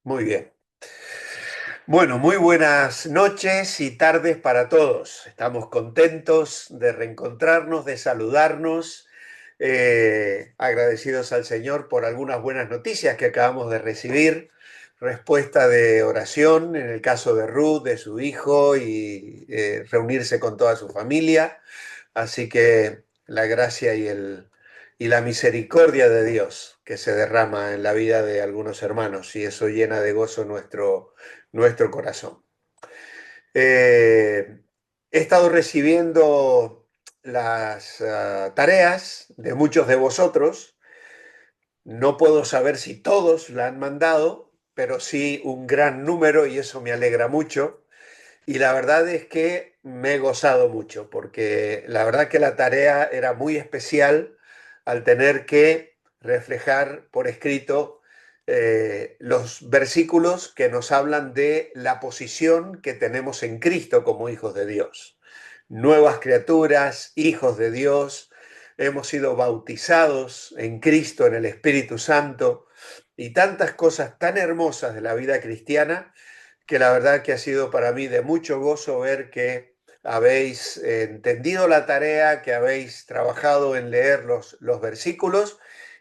Muy bien. Bueno, muy buenas noches y tardes para todos. Estamos contentos de reencontrarnos, de saludarnos, agradecidos al Señor por algunas buenas noticias que acabamos de recibir. Respuesta de oración en el caso de Ruth, de su hijo y reunirse con toda su familia. Así que la gracia y la misericordia de Dios que se derrama en la vida de algunos hermanos y eso llena de gozo nuestro corazón. Eh, He estado recibiendo las tareas de muchos de vosotros. No puedo saber si todos la han mandado, pero sí un gran número y eso me alegra mucho. Y la verdad es que me he gozado mucho, porque la verdad que la tarea era muy especial al tener que reflejar por escrito los versículos que nos hablan de la posición que tenemos en Cristo como hijos de Dios. Nuevas criaturas, hijos de Dios, hemos sido bautizados en Cristo, en el Espíritu Santo, y tantas cosas tan hermosas de la vida cristiana que la verdad que ha sido para mí de mucho gozo ver que habéis entendido la tarea, que habéis trabajado en leer los versículos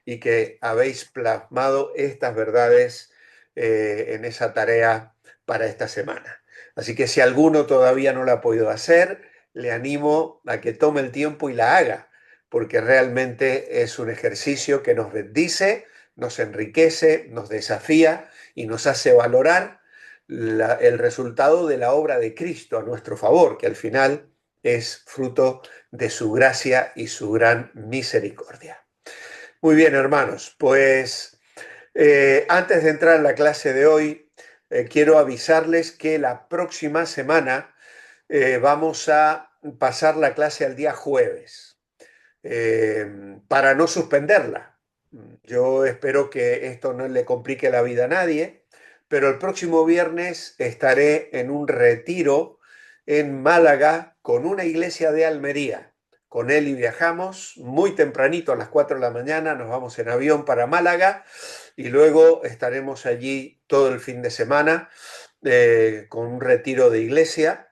y que habéis plasmado estas verdades en esa tarea para esta semana. Así que si alguno todavía no la ha podido hacer, le animo a que tome el tiempo y la haga, porque realmente es un ejercicio que nos bendice, nos enriquece, nos desafía y nos hace valorar el resultado de la obra de Cristo a nuestro favor, que al final es fruto de su gracia y su gran misericordia. Muy bien, hermanos, pues antes de entrar en la clase de hoy, quiero avisarles que la próxima semana vamos a pasar la clase al día jueves para no suspenderla. Yo espero que esto no le complique la vida a nadie, pero el próximo viernes estaré en un retiro en Málaga con una iglesia de Almería. Con él y viajamos muy tempranito a las 4 de la mañana, nos vamos en avión para Málaga y luego estaremos allí todo el fin de semana con un retiro de iglesia,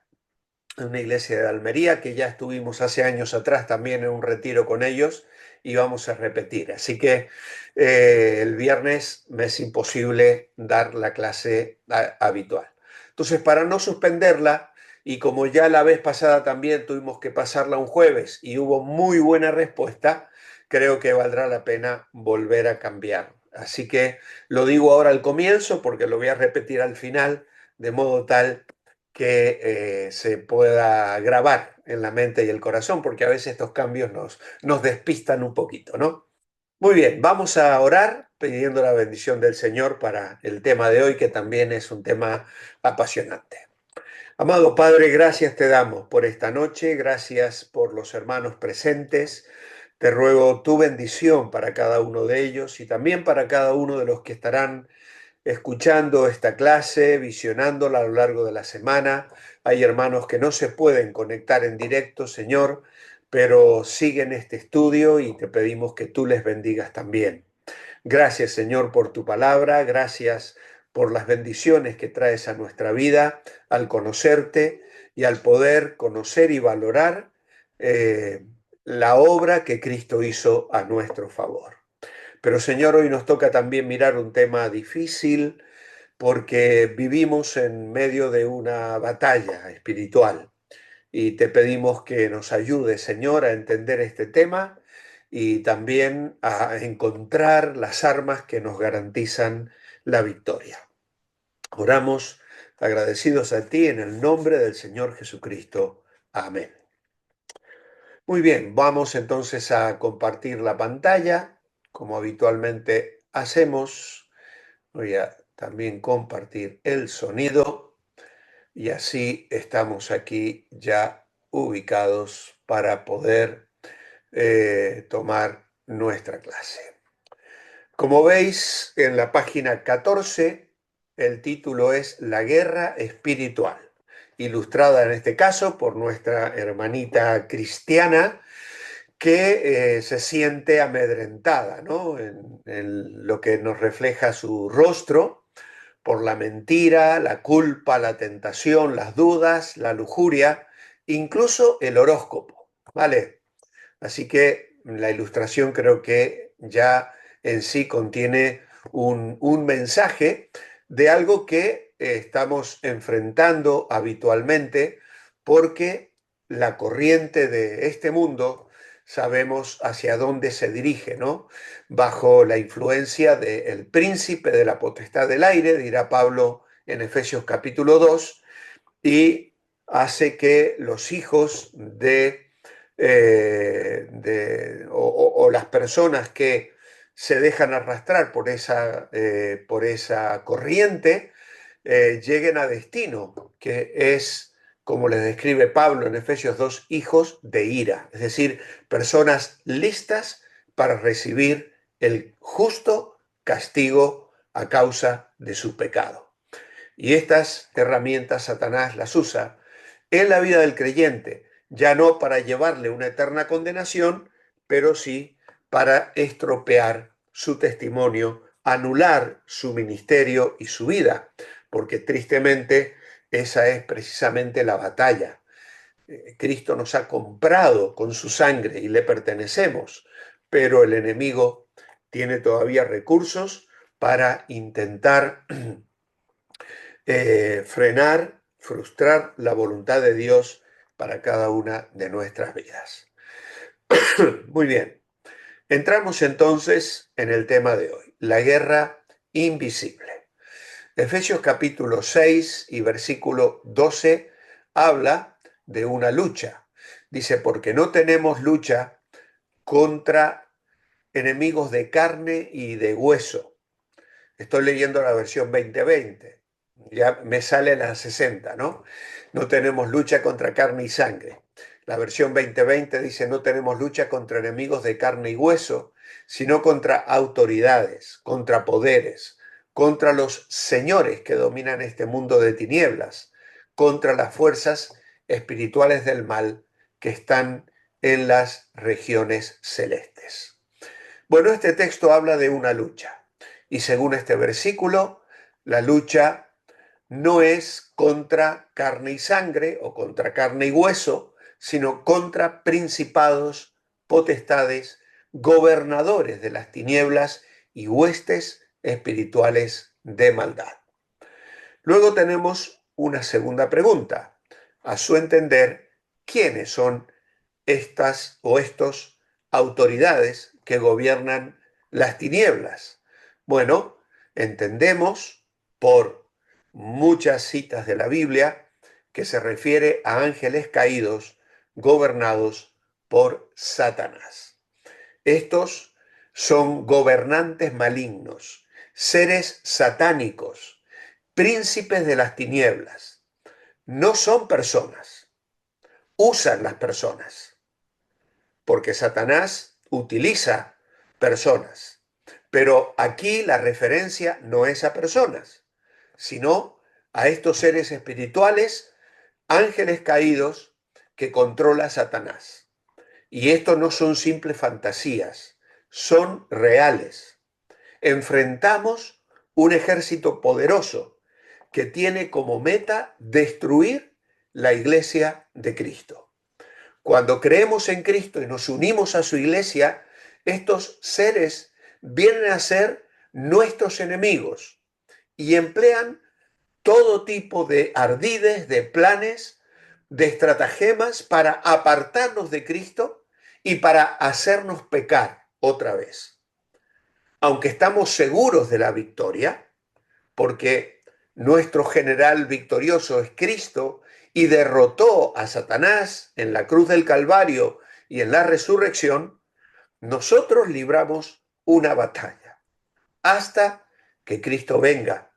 una iglesia de Almería, que ya estuvimos hace años atrás también en un retiro con ellos y vamos a repetir. Así que el viernes me es imposible dar la clase habitual. Entonces, para no suspenderla, y como ya la vez pasada también tuvimos que pasarla un jueves y hubo muy buena respuesta, creo que valdrá la pena volver a cambiar. Así que lo digo ahora al comienzo porque lo voy a repetir al final, de modo tal que se pueda grabar en la mente y el corazón, porque a veces estos cambios nos despistan un poquito, ¿no? Muy bien, vamos a orar pidiendo la bendición del Señor para el tema de hoy, que también es un tema apasionante. Amado Padre, gracias te damos por esta noche, gracias por los hermanos presentes. Te ruego tu bendición para cada uno de ellos y también para cada uno de los que estarán escuchando esta clase, visionándola a lo largo de la semana. Hay hermanos que no se pueden conectar en directo, Señor, pero siguen este estudio y te pedimos que tú les bendigas también. Gracias, Señor, por tu palabra, gracias por las bendiciones que traes a nuestra vida al conocerte y al poder conocer y valorar la obra que Cristo hizo a nuestro favor. Pero Señor, hoy nos toca también mirar un tema difícil porque vivimos en medio de una batalla espiritual y te pedimos que nos ayude, Señor, a entender este tema y también a encontrar las armas que nos garantizan la victoria. Oramos agradecidos a ti en el nombre del Señor Jesucristo. Amén. Muy bien, vamos entonces a compartir la pantalla, como habitualmente hacemos. Voy a también compartir el sonido y así estamos aquí ya ubicados para poder tomar nuestra clase. Como veis en la página 14, el título es La guerra espiritual, ilustrada en este caso por nuestra hermanita cristiana que se siente amedrentada, ¿no? En lo que nos refleja su rostro, por la mentira, la culpa, la tentación, las dudas, la lujuria, incluso el horóscopo, ¿vale? Así que la ilustración creo que ya en sí contiene un mensaje de algo que estamos enfrentando habitualmente, porque la corriente de este mundo sabemos hacia dónde se dirige, ¿no? Bajo la influencia del príncipe de la potestad del aire, dirá Pablo en Efesios capítulo 2, y hace que los hijos o las personas que se dejan arrastrar por esa corriente lleguen a destino, que es, como les describe Pablo en Efesios 2, hijos de ira, es decir, personas listas para recibir el justo castigo a causa de su pecado. Y estas herramientas Satanás las usa en la vida del creyente, ya no para llevarle una eterna condenación, pero sí para estropear su testimonio, anular su ministerio y su vida, porque tristemente esa es precisamente la batalla. Cristo nos ha comprado con su sangre y le pertenecemos, pero el enemigo tiene todavía recursos para intentar frenar, frustrar la voluntad de Dios para cada una de nuestras vidas. Muy bien, entramos entonces en el tema de hoy, la guerra invisible. Efesios capítulo 6 y versículo 12 habla de una lucha. Dice, porque no tenemos lucha contra enemigos de carne y de hueso. Estoy leyendo la versión 2020. Ya me sale la 60, ¿no? No tenemos lucha contra carne y sangre. La versión 2020 dice, no tenemos lucha contra enemigos de carne y hueso, sino contra autoridades, contra poderes, contra los señores que dominan este mundo de tinieblas, contra las fuerzas espirituales del mal que están en las regiones celestes. Bueno, este texto habla de una lucha, y según este versículo, la lucha no es contra carne y sangre o contra carne y hueso, sino contra principados, potestades, gobernadores de las tinieblas y huestes espirituales de maldad. Luego tenemos una segunda pregunta. A su entender, ¿quiénes son estas o estos autoridades que gobiernan las tinieblas? Bueno, entendemos por muchas citas de la Biblia que se refiere a ángeles caídos gobernados por Satanás. Estos son gobernantes malignos, seres satánicos, príncipes de las tinieblas. No son personas, usan las personas, porque Satanás utiliza personas. Pero aquí la referencia no es a personas, sino a estos seres espirituales, ángeles caídos que controla Satanás. Y esto no son simples fantasías, son reales. Enfrentamos un ejército poderoso que tiene como meta destruir la iglesia de Cristo. Cuando creemos en Cristo y nos unimos a su iglesia, estos seres vienen a ser nuestros enemigos y emplean todo tipo de ardides, de planes, de estratagemas para apartarnos de Cristo y para hacernos pecar otra vez. Aunque estamos seguros de la victoria, porque nuestro general victorioso es Cristo y derrotó a Satanás en la cruz del Calvario y en la resurrección, nosotros libramos una batalla hasta que Cristo venga,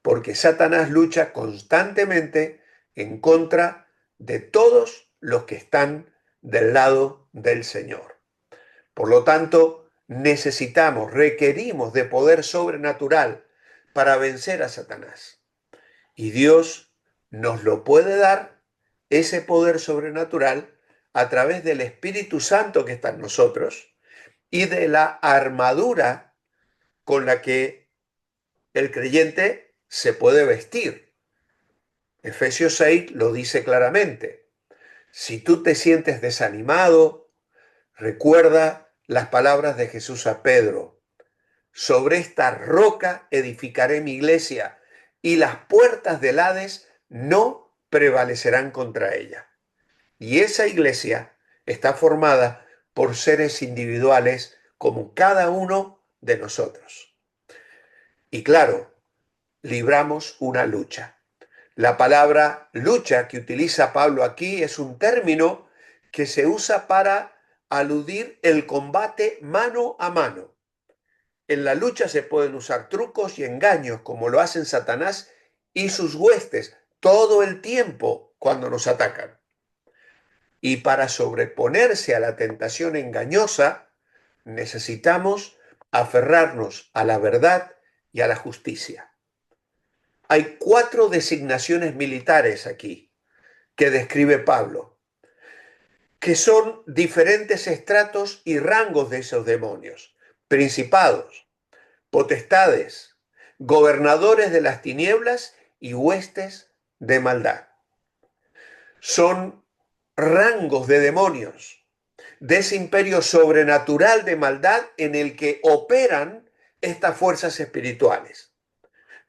porque Satanás lucha constantemente en contra de todos los que están del lado del Señor. Por lo tanto, requerimos de poder sobrenatural para vencer a Satanás. Y Dios nos lo puede dar, ese poder sobrenatural, a través del Espíritu Santo que está en nosotros y de la armadura con la que el creyente se puede vestir. Efesios 6 lo dice claramente. Si tú te sientes desanimado, recuerda las palabras de Jesús a Pedro. Sobre esta roca edificaré mi iglesia y las puertas del Hades no prevalecerán contra ella. Y esa iglesia está formada por seres individuales como cada uno de nosotros. Y claro, libramos una lucha. La palabra lucha que utiliza Pablo aquí es un término que se usa para aludir el combate mano a mano. En la lucha se pueden usar trucos y engaños, como lo hacen Satanás y sus huestes todo el tiempo cuando nos atacan. Y para sobreponerse a la tentación engañosa, necesitamos aferrarnos a la verdad y a la justicia. Hay 4 designaciones militares aquí que describe Pablo, que son diferentes estratos y rangos de esos demonios: principados, potestades, gobernadores de las tinieblas y huestes de maldad. Son rangos de demonios, de ese imperio sobrenatural de maldad en el que operan estas fuerzas espirituales.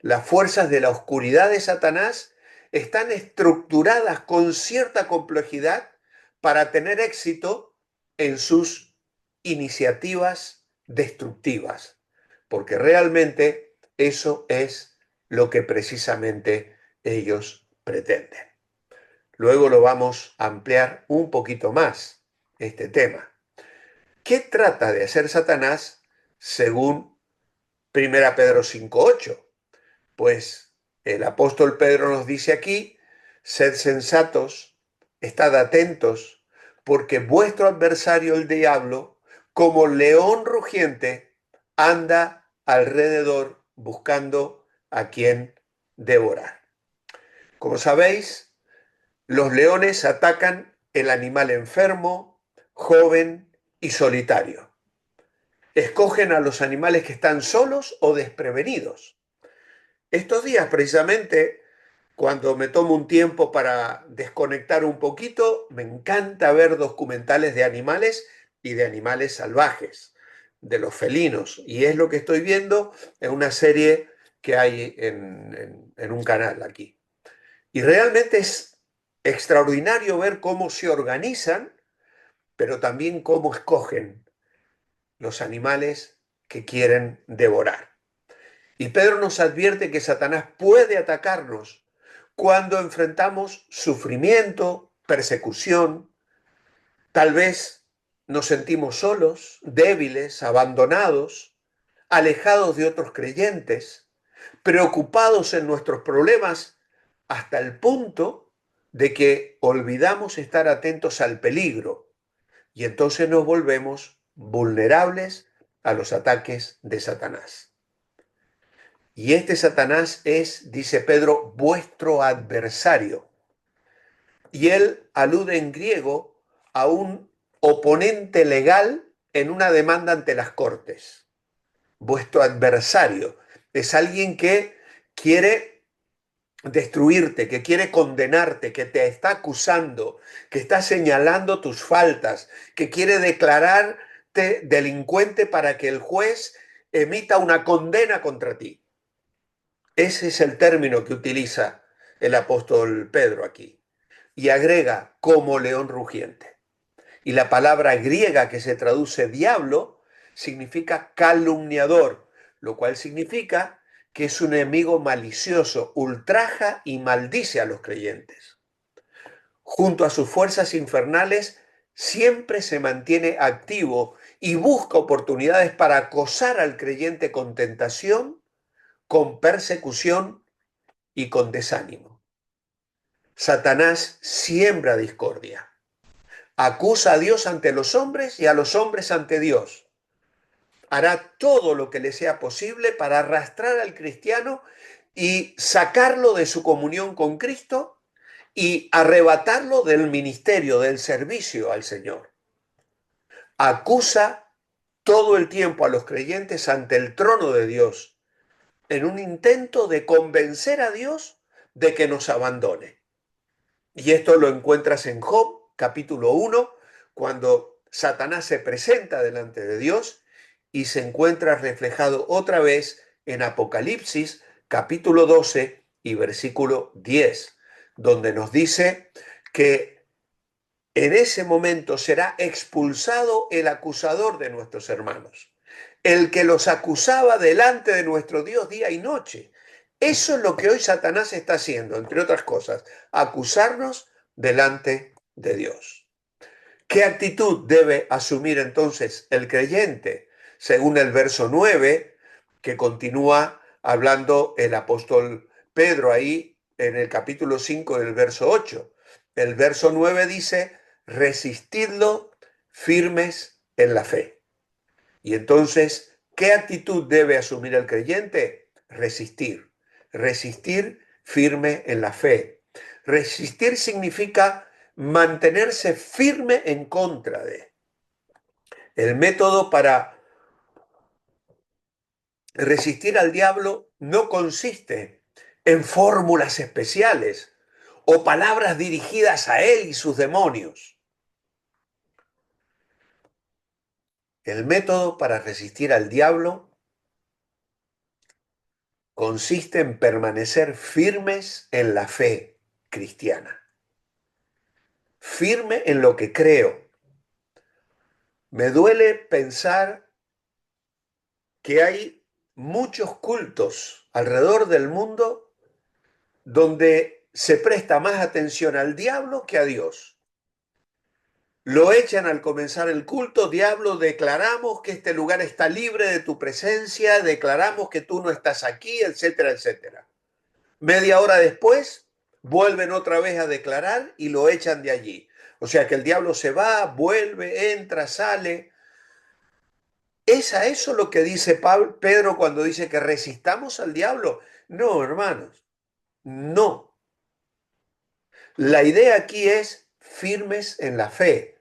Las fuerzas de la oscuridad de Satanás están estructuradas con cierta complejidad para tener éxito en sus iniciativas destructivas, porque realmente eso es lo que precisamente ellos pretenden. Luego lo vamos a ampliar un poquito más, este tema. ¿Qué trata de hacer Satanás según 1 Pedro 5:8? Pues el apóstol Pedro nos dice aquí: sed sensatos, estad atentos, porque vuestro adversario el diablo, como león rugiente, anda alrededor buscando a quien devorar. Como sabéis, los leones atacan el animal enfermo, joven y solitario. Escogen a los animales que están solos o desprevenidos. Estos días, precisamente, cuando me tomo un tiempo para desconectar un poquito, me encanta ver documentales de animales y de animales salvajes, de los felinos. Y es lo que estoy viendo en una serie que hay en un canal aquí. Y realmente es extraordinario ver cómo se organizan, pero también cómo escogen los animales que quieren devorar. Y Pedro nos advierte que Satanás puede atacarnos cuando enfrentamos sufrimiento, persecución. Tal vez nos sentimos solos, débiles, abandonados, alejados de otros creyentes, preocupados en nuestros problemas, hasta el punto de que olvidamos estar atentos al peligro y entonces nos volvemos vulnerables a los ataques de Satanás. Y este Satanás es, dice Pedro, vuestro adversario. Y él alude en griego a un oponente legal en una demanda ante las cortes. Vuestro adversario es alguien que quiere destruirte, que quiere condenarte, que te está acusando, que está señalando tus faltas, que quiere declararte delincuente para que el juez emita una condena contra ti. Ese es el término que utiliza el apóstol Pedro aquí. Y agrega como león rugiente. Y la palabra griega que se traduce diablo significa calumniador, lo cual significa que es un enemigo malicioso, ultraja y maldice a los creyentes. Junto a sus fuerzas infernales, siempre se mantiene activo y busca oportunidades para acosar al creyente con tentación, con persecución y con desánimo. Satanás siembra discordia. Acusa a Dios ante los hombres y a los hombres ante Dios. Hará todo lo que le sea posible para arrastrar al cristiano y sacarlo de su comunión con Cristo y arrebatarlo del ministerio, del servicio al Señor. Acusa todo el tiempo a los creyentes ante el trono de Dios en un intento de convencer a Dios de que nos abandone. Y esto lo encuentras en Job, capítulo 1, cuando Satanás se presenta delante de Dios, y se encuentra reflejado otra vez en Apocalipsis, capítulo 12 y versículo 10, donde nos dice que en ese momento será expulsado el acusador de nuestros hermanos, el que los acusaba delante de nuestro Dios día y noche. Eso es lo que hoy Satanás está haciendo, entre otras cosas, acusarnos delante de Dios. ¿Qué actitud debe asumir entonces el creyente? Según el verso 9, que continúa hablando el apóstol Pedro ahí en el capítulo 5 del verso 8. El verso 9 dice, resistidlo firmes en la fe. Y entonces, ¿qué actitud debe asumir el creyente? Resistir. Resistir firme en la fe. Resistir significa mantenerse firme en contra de. El método para resistir al diablo no consiste en fórmulas especiales o palabras dirigidas a él y sus demonios. El método para resistir al diablo consiste en permanecer firmes en la fe cristiana, firme en lo que creo. Me duele pensar que hay muchos cultos alrededor del mundo donde se presta más atención al diablo que a Dios. Lo echan al comenzar el culto, diablo, declaramos que este lugar está libre de tu presencia, declaramos que tú no estás aquí, etcétera, etcétera. Media hora después, vuelven otra vez a declarar y lo echan de allí. O sea que el diablo se va, vuelve, entra, sale. ¿Es a eso lo que dice Pedro cuando dice que resistamos al diablo? No, hermanos, no. La idea aquí es firmes en la fe.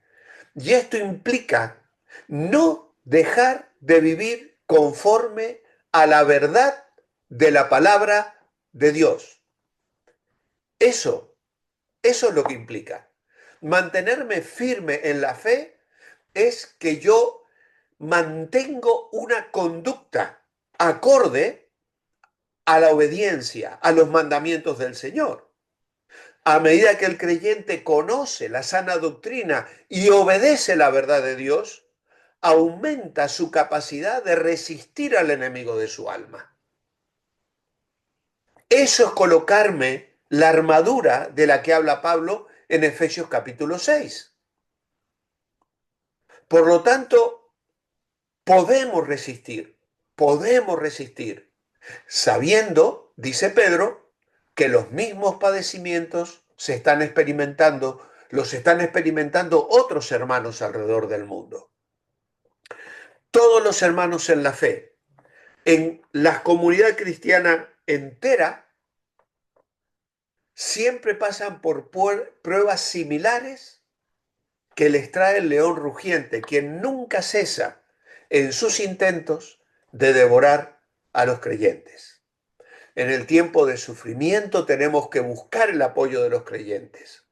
Y esto implica no dejar de vivir conforme a la verdad de la palabra de Dios. Eso es lo que implica. Mantenerme firme en la fe es que yo mantengo una conducta acorde a la obediencia, a los mandamientos del Señor. A medida que el creyente conoce la sana doctrina y obedece la verdad de Dios, aumenta su capacidad de resistir al enemigo de su alma. Eso es colocarme la armadura de la que habla Pablo en Efesios capítulo 6. Por lo tanto, podemos resistir, sabiendo, dice Pedro, que los mismos padecimientos los están experimentando otros hermanos alrededor del mundo. Todos los hermanos en la fe, en la comunidad cristiana entera, siempre pasan por pruebas similares que les trae el león rugiente, quien nunca cesa en sus intentos de devorar a los creyentes. En el tiempo de sufrimiento tenemos que buscar el apoyo de los creyentes,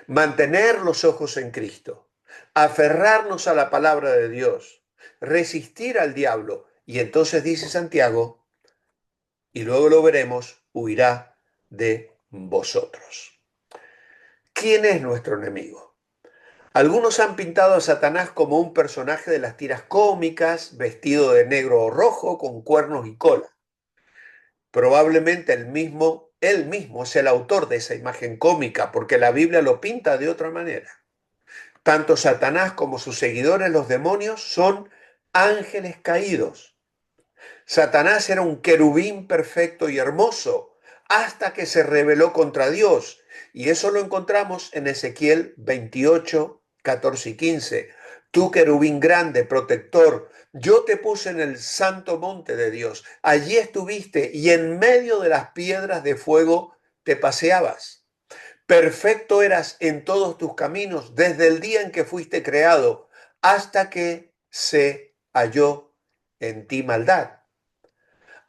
mantener los ojos en Cristo, aferrarnos a la palabra de Dios, resistir al diablo, y entonces dice Santiago, y luego lo veremos, huirá de vosotros. ¿Quién es nuestro enemigo? Algunos han pintado a Satanás como un personaje de las tiras cómicas, vestido de negro o rojo, con cuernos y cola. Probablemente él mismo es el autor de esa imagen cómica, porque la Biblia lo pinta de otra manera. Tanto Satanás como sus seguidores, los demonios, son ángeles caídos. Satanás era un querubín perfecto y hermoso, hasta que se rebeló contra Dios. Y eso lo encontramos en Ezequiel 28, 14 y 15. Tú, querubín grande, protector, yo te puse en el santo monte de Dios. Allí estuviste y en medio de las piedras de fuego te paseabas. Perfecto eras en todos tus caminos desde el día en que fuiste creado hasta que se halló en ti maldad.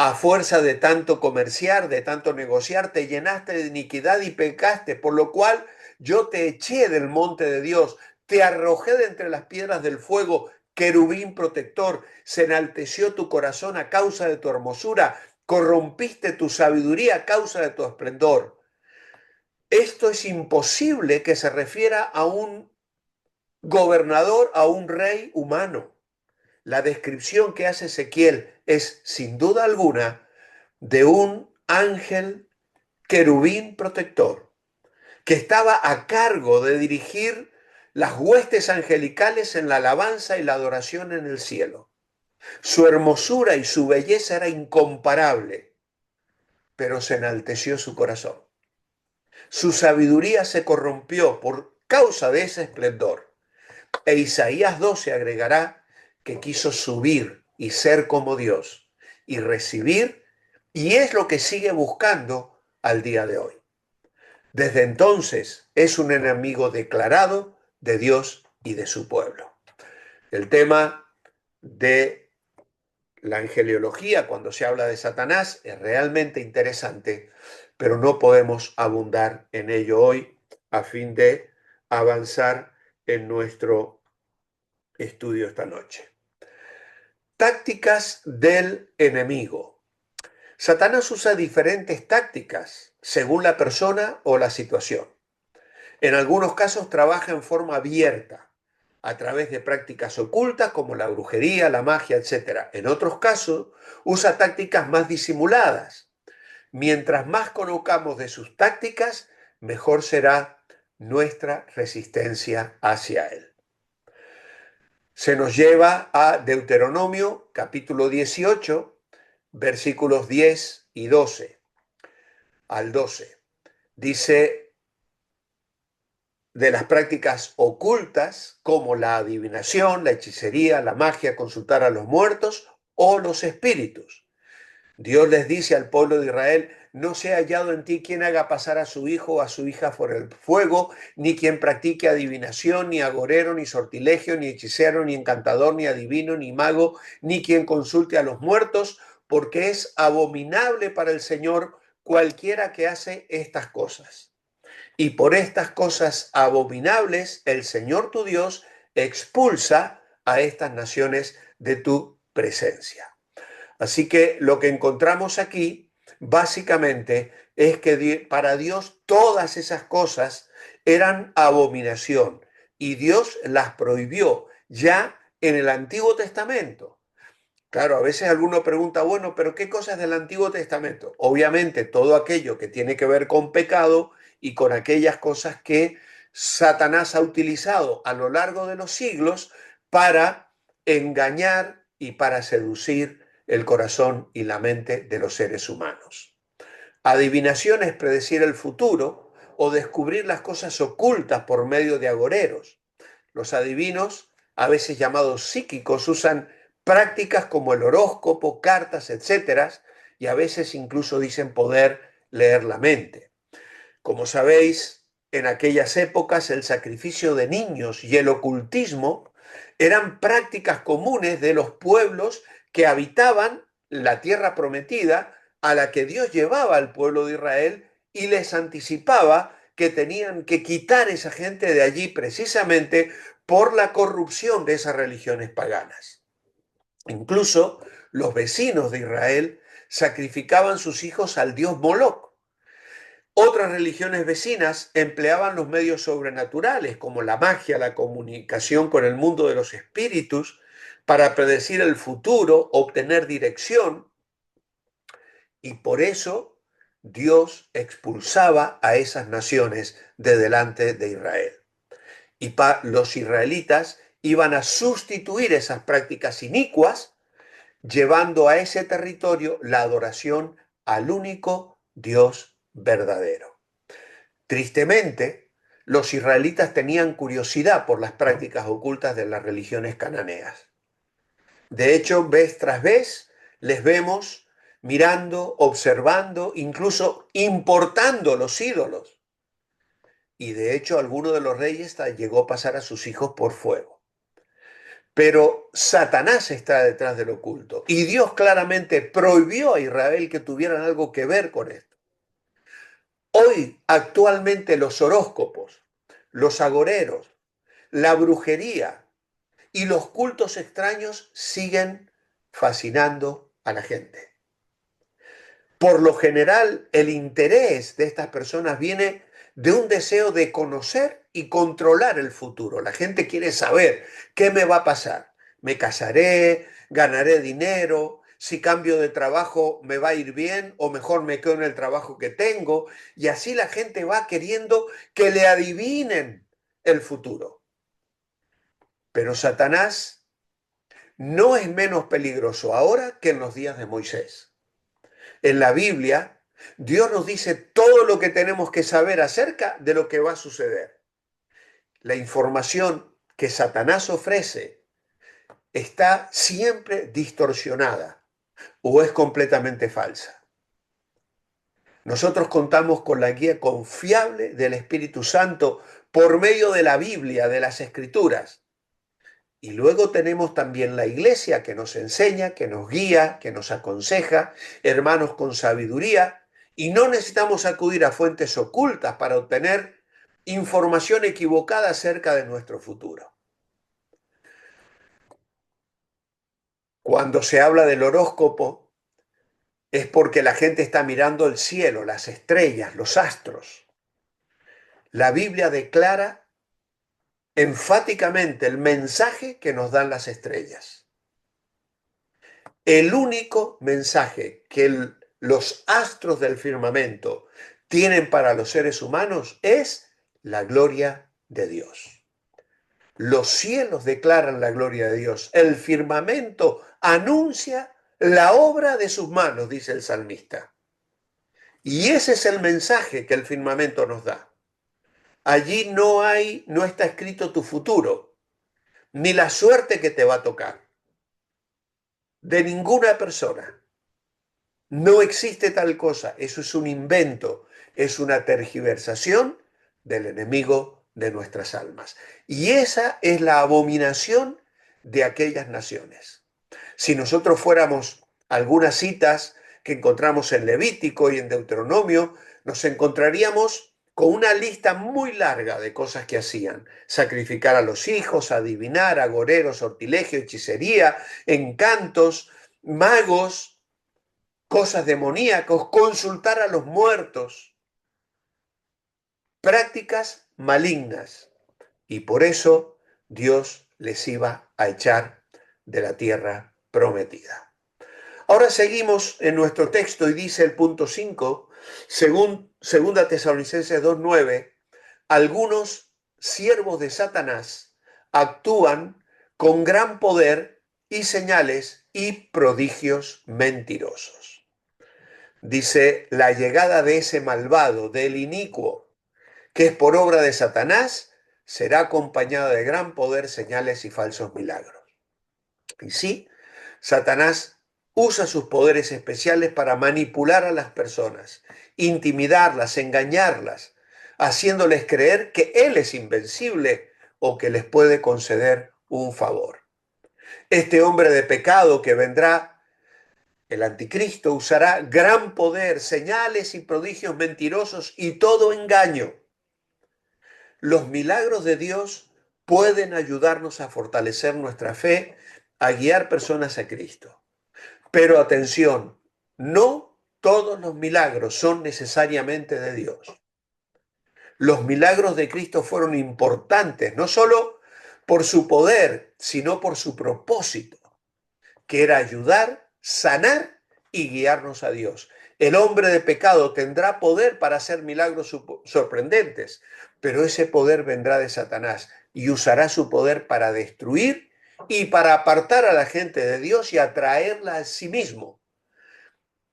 A fuerza de tanto comerciar, de tanto negociar, te llenaste de iniquidad y pecaste, por lo cual yo te eché del monte de Dios, te arrojé de entre las piedras del fuego, querubín protector, se enalteció tu corazón a causa de tu hermosura, corrompiste tu sabiduría a causa de tu esplendor. Esto es imposible que se refiera a un gobernador, a un rey humano. La descripción que hace Ezequiel es, sin duda alguna, de un ángel querubín protector, que estaba a cargo de dirigir las huestes angelicales en la alabanza y la adoración en el cielo. Su hermosura y su belleza era incomparable, pero se enalteció su corazón. Su sabiduría se corrompió por causa de ese esplendor. E Isaías 12 agregará que quiso subir y ser como Dios y recibir, y es lo que sigue buscando al día de hoy. Desde entonces es un enemigo declarado de Dios y de su pueblo. El tema de la angeliología, cuando se habla de Satanás, es realmente interesante, pero no podemos abundar en ello hoy a fin de avanzar en nuestro estudio esta noche. Tácticas del enemigo. Satanás usa diferentes tácticas según la persona o la situación. En algunos casos trabaja en forma abierta, a través de prácticas ocultas como la brujería, la magia, etc. En otros casos usa tácticas más disimuladas. Mientras más conozcamos de sus tácticas, mejor será nuestra resistencia hacia él. Se nos lleva a Deuteronomio capítulo 18, versículos 10 y 12 al 12. Dice de las prácticas ocultas como la adivinación, la hechicería, la magia, consultar a los muertos o los espíritus. Dios les dice al pueblo de Israel: no sea hallado en ti quien haga pasar a su hijo o a su hija por el fuego, ni quien practique adivinación, ni agorero, ni sortilegio, ni hechicero, ni encantador, ni adivino, ni mago, ni quien consulte a los muertos, porque es abominable para el Señor cualquiera que hace estas cosas. Y por estas cosas abominables el Señor tu Dios expulsa a estas naciones de tu presencia. Así que lo que encontramos aquí básicamente es que para Dios todas esas cosas eran abominación y Dios las prohibió ya en el Antiguo Testamento. Claro, a veces alguno pregunta, bueno, pero ¿qué cosas del Antiguo Testamento? Obviamente todo aquello que tiene que ver con pecado y con aquellas cosas que Satanás ha utilizado a lo largo de los siglos para engañar y para seducir el corazón y la mente de los seres humanos. Adivinación es predecir el futuro o descubrir las cosas ocultas por medio de agoreros. Los adivinos, a veces llamados psíquicos, usan prácticas como el horóscopo, cartas, etcétera, y a veces incluso dicen poder leer la mente. Como sabéis, en aquellas épocas el sacrificio de niños y el ocultismo eran prácticas comunes de los pueblos que habitaban la tierra prometida a la que Dios llevaba al pueblo de Israel y les anticipaba que tenían que quitar esa gente de allí precisamente por la corrupción de esas religiones paganas. Incluso los vecinos de Israel sacrificaban sus hijos al dios Moloc. Otras religiones vecinas empleaban los medios sobrenaturales, como la magia, la comunicación con el mundo de los espíritus, para predecir el futuro, obtener dirección, y por eso Dios expulsaba a esas naciones de delante de Israel. Y los israelitas iban a sustituir esas prácticas inicuas, llevando a ese territorio la adoración al único Dios verdadero. Tristemente, los israelitas tenían curiosidad por las prácticas ocultas de las religiones cananeas. De hecho, vez tras vez, les vemos mirando, observando, incluso importando los ídolos. Y de hecho, alguno de los reyes llegó a pasar a sus hijos por fuego. Pero Satanás está detrás del oculto. Y Dios claramente prohibió a Israel que tuvieran algo que ver con esto. Hoy, actualmente, los horóscopos, los agoreros, la brujería y los cultos extraños siguen fascinando a la gente. Por lo general, el interés de estas personas viene de un deseo de conocer y controlar el futuro. La gente quiere saber qué me va a pasar. ¿Me casaré? ¿Ganaré dinero? Si cambio de trabajo, ¿me va a ir bien o mejor me quedo en el trabajo que tengo? Y así la gente va queriendo que le adivinen el futuro. Pero Satanás no es menos peligroso ahora que en los días de Moisés. En la Biblia, Dios nos dice todo lo que tenemos que saber acerca de lo que va a suceder. La información que Satanás ofrece está siempre distorsionada o es completamente falsa. Nosotros contamos con la guía confiable del Espíritu Santo por medio de la Biblia, de las Escrituras. Y luego tenemos también la iglesia que nos enseña, que nos guía, que nos aconseja, hermanos con sabiduría, y no necesitamos acudir a fuentes ocultas para obtener información equivocada acerca de nuestro futuro. Cuando se habla del horóscopo es porque la gente está mirando el cielo, las estrellas, los astros. La Biblia declara enfáticamente el mensaje que nos dan las estrellas. El único mensaje que los astros del firmamento tienen para los seres humanos es la gloria de Dios. Los cielos declaran la gloria de Dios. El firmamento anuncia la obra de sus manos, dice el salmista. Y ese es el mensaje que el firmamento nos da. Allí no está escrito tu futuro, ni la suerte que te va a tocar, de ninguna persona. No existe tal cosa, eso es un invento, es una tergiversación del enemigo de nuestras almas. Y esa es la abominación de aquellas naciones. Si nosotros fuéramos a algunas citas que encontramos en Levítico y en Deuteronomio, nos encontraríamos con una lista muy larga de cosas que hacían. Sacrificar a los hijos, adivinar, agoreros, sortilegio, hechicería, encantos, magos, cosas demoníacos, consultar a los muertos, prácticas malignas. Y por eso Dios les iba a echar de la tierra prometida. Ahora seguimos en nuestro texto y dice el punto 5, según 2 Tesalonicenses 2:9, algunos siervos de Satanás actúan con gran poder y señales y prodigios mentirosos. Dice, la llegada de ese malvado, del inicuo, que es por obra de Satanás, será acompañada de gran poder, señales y falsos milagros. Y sí, Satanás usa sus poderes especiales para manipular a las personas, intimidarlas, engañarlas, haciéndoles creer que él es invencible o que les puede conceder un favor. Este hombre de pecado que vendrá, el anticristo, usará gran poder, señales y prodigios mentirosos y todo engaño. Los milagros de Dios pueden ayudarnos a fortalecer nuestra fe, a guiar personas a Cristo. Pero atención, no todos los milagros son necesariamente de Dios. Los milagros de Cristo fueron importantes, no solo por su poder, sino por su propósito, que era ayudar, sanar y guiarnos a Dios. El hombre de pecado tendrá poder para hacer milagros sorprendentes, pero ese poder vendrá de Satanás y usará su poder para destruir y para apartar a la gente de Dios y atraerla a sí mismo.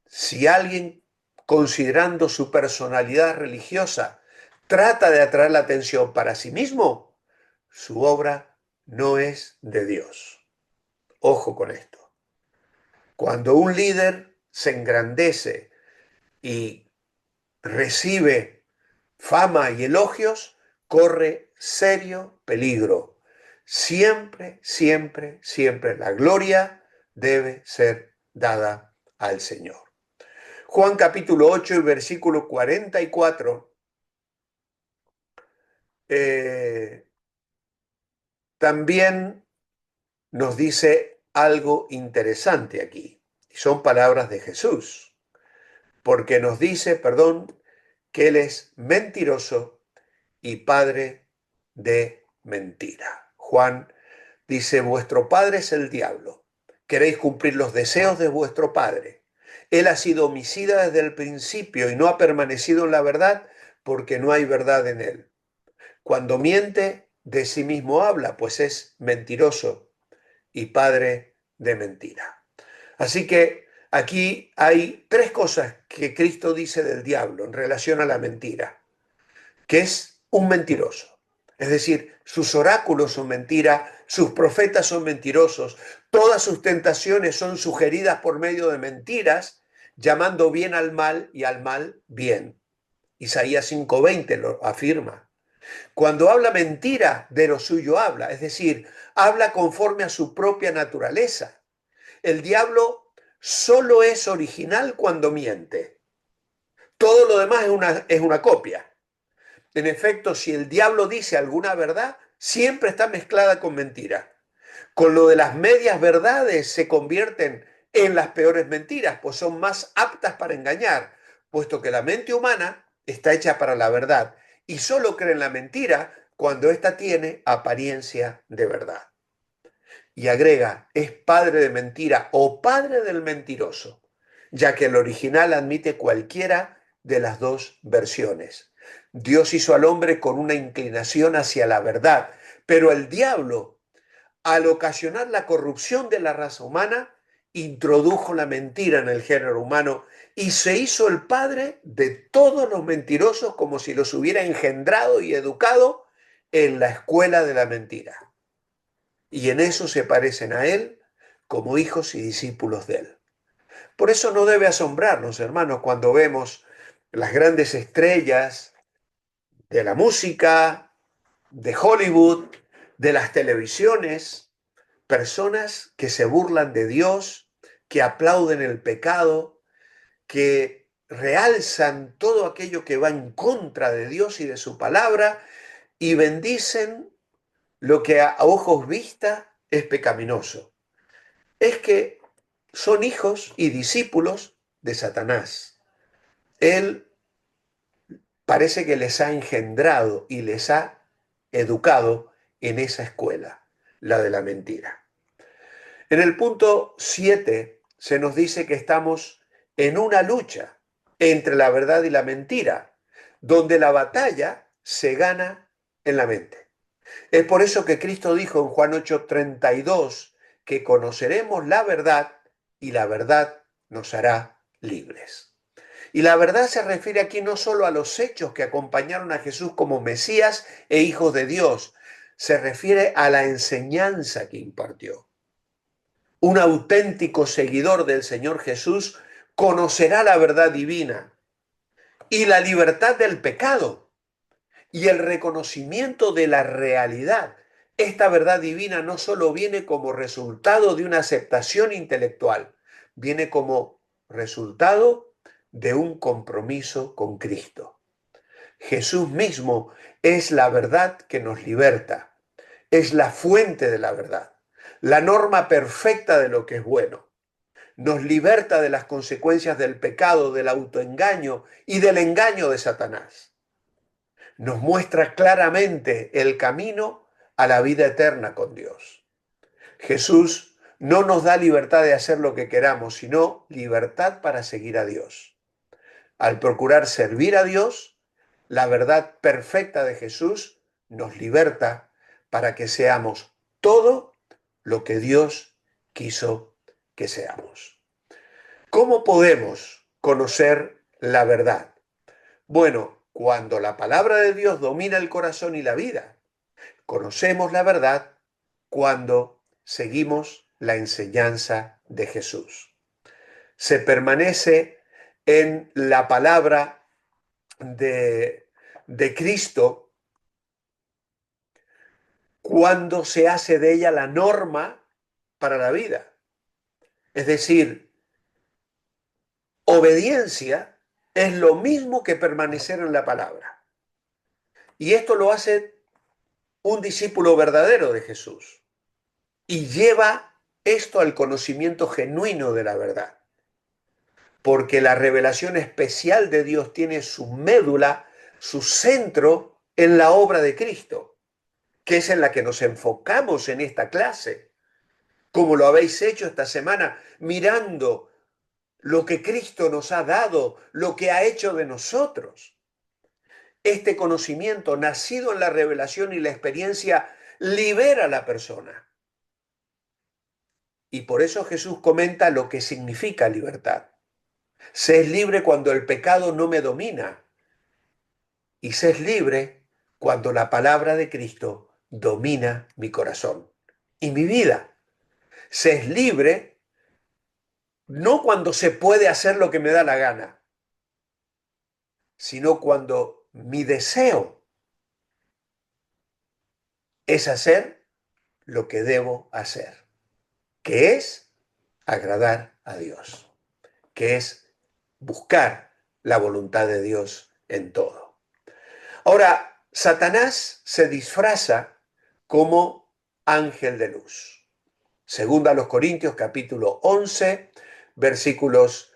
Si alguien, considerando su personalidad religiosa, trata de atraer la atención para sí mismo, su obra no es de Dios. Ojo con esto. Cuando un líder se engrandece y recibe fama y elogios, corre serio peligro Siempre, siempre, siempre la gloria debe ser dada al Señor. Juan capítulo 8 y versículo 44 también nos dice algo interesante aquí. Y son palabras de Jesús, porque nos dice, perdón, que Él es mentiroso y padre de mentira. Juan dice, vuestro padre es el diablo. Queréis cumplir los deseos de vuestro padre. Él ha sido homicida desde el principio y no ha permanecido en la verdad porque no hay verdad en él. Cuando miente, de sí mismo habla, pues es mentiroso y padre de mentira. Así que aquí hay tres cosas que Cristo dice del diablo en relación a la mentira, que es un mentiroso. Es decir, sus oráculos son mentira, sus profetas son mentirosos, todas sus tentaciones son sugeridas por medio de mentiras, llamando bien al mal y al mal bien. Isaías 5:20 lo afirma. Cuando habla mentira, de lo suyo habla, es decir, habla conforme a su propia naturaleza. El diablo solo es original cuando miente. Todo lo demás es una copia. En efecto, si el diablo dice alguna verdad, siempre está mezclada con mentira. Con lo de las medias verdades se convierten en las peores mentiras, pues son más aptas para engañar, puesto que la mente humana está hecha para la verdad y solo cree en la mentira cuando ésta tiene apariencia de verdad. Y agrega, es padre de mentira o padre del mentiroso, ya que el original admite cualquiera de las dos versiones. Dios hizo al hombre con una inclinación hacia la verdad, pero el diablo, al ocasionar la corrupción de la raza humana, introdujo la mentira en el género humano y se hizo el padre de todos los mentirosos como si los hubiera engendrado y educado en la escuela de la mentira. Y en eso se parecen a él como hijos y discípulos de él. Por eso no debe asombrarnos, hermanos, cuando vemos las grandes estrellas de la música, de Hollywood, de las televisiones, personas que se burlan de Dios, que aplauden el pecado, que realzan todo aquello que va en contra de Dios y de su palabra y bendicen lo que a ojos vista es pecaminoso. Es que son hijos y discípulos de Satanás. Él parece que les ha engendrado y les ha educado en esa escuela, la de la mentira. En el punto 7 se nos dice que estamos en una lucha entre la verdad y la mentira, donde la batalla se gana en la mente. Es por eso que Cristo dijo en Juan 8:32 que conoceremos la verdad y la verdad nos hará libres. Y la verdad se refiere aquí no solo a los hechos que acompañaron a Jesús como Mesías e hijos de Dios, se refiere a la enseñanza que impartió. Un auténtico seguidor del Señor Jesús conocerá la verdad divina y la libertad del pecado y el reconocimiento de la realidad. Esta verdad divina no solo viene como resultado de una aceptación intelectual, viene como resultado de un compromiso con Cristo. Jesús mismo es la verdad que nos liberta, es la fuente de la verdad, la norma perfecta de lo que es bueno. Nos liberta de las consecuencias del pecado, del autoengaño y del engaño de Satanás. Nos muestra claramente el camino a la vida eterna con Dios. Jesús no nos da libertad de hacer lo que queramos, sino libertad para seguir a Dios. Al procurar servir a Dios, la verdad perfecta de Jesús nos liberta para que seamos todo lo que Dios quiso que seamos. ¿Cómo podemos conocer la verdad? Bueno, cuando la palabra de Dios domina el corazón y la vida, conocemos la verdad cuando seguimos la enseñanza de Jesús. Se permanece en la palabra de Cristo cuando se hace de ella la norma para la vida. Es decir, obediencia es lo mismo que permanecer en la palabra. Y esto lo hace un discípulo verdadero de Jesús y lleva esto al conocimiento genuino de la verdad. Porque la revelación especial de Dios tiene su médula, su centro en la obra de Cristo, que es en la que nos enfocamos en esta clase, como lo habéis hecho esta semana, mirando lo que Cristo nos ha dado, lo que ha hecho de nosotros. Este conocimiento, nacido en la revelación y la experiencia, libera a la persona. Y por eso Jesús comenta lo que significa libertad. Se es libre cuando el pecado no me domina. Y se es libre cuando la palabra de Cristo domina mi corazón y mi vida. Se es libre no cuando se puede hacer lo que me da la gana, sino cuando mi deseo es hacer lo que debo hacer, que es agradar a Dios, que es buscar la voluntad de Dios en todo. Ahora, Satanás se disfraza como ángel de luz. Segunda a los Corintios capítulo 11, versículos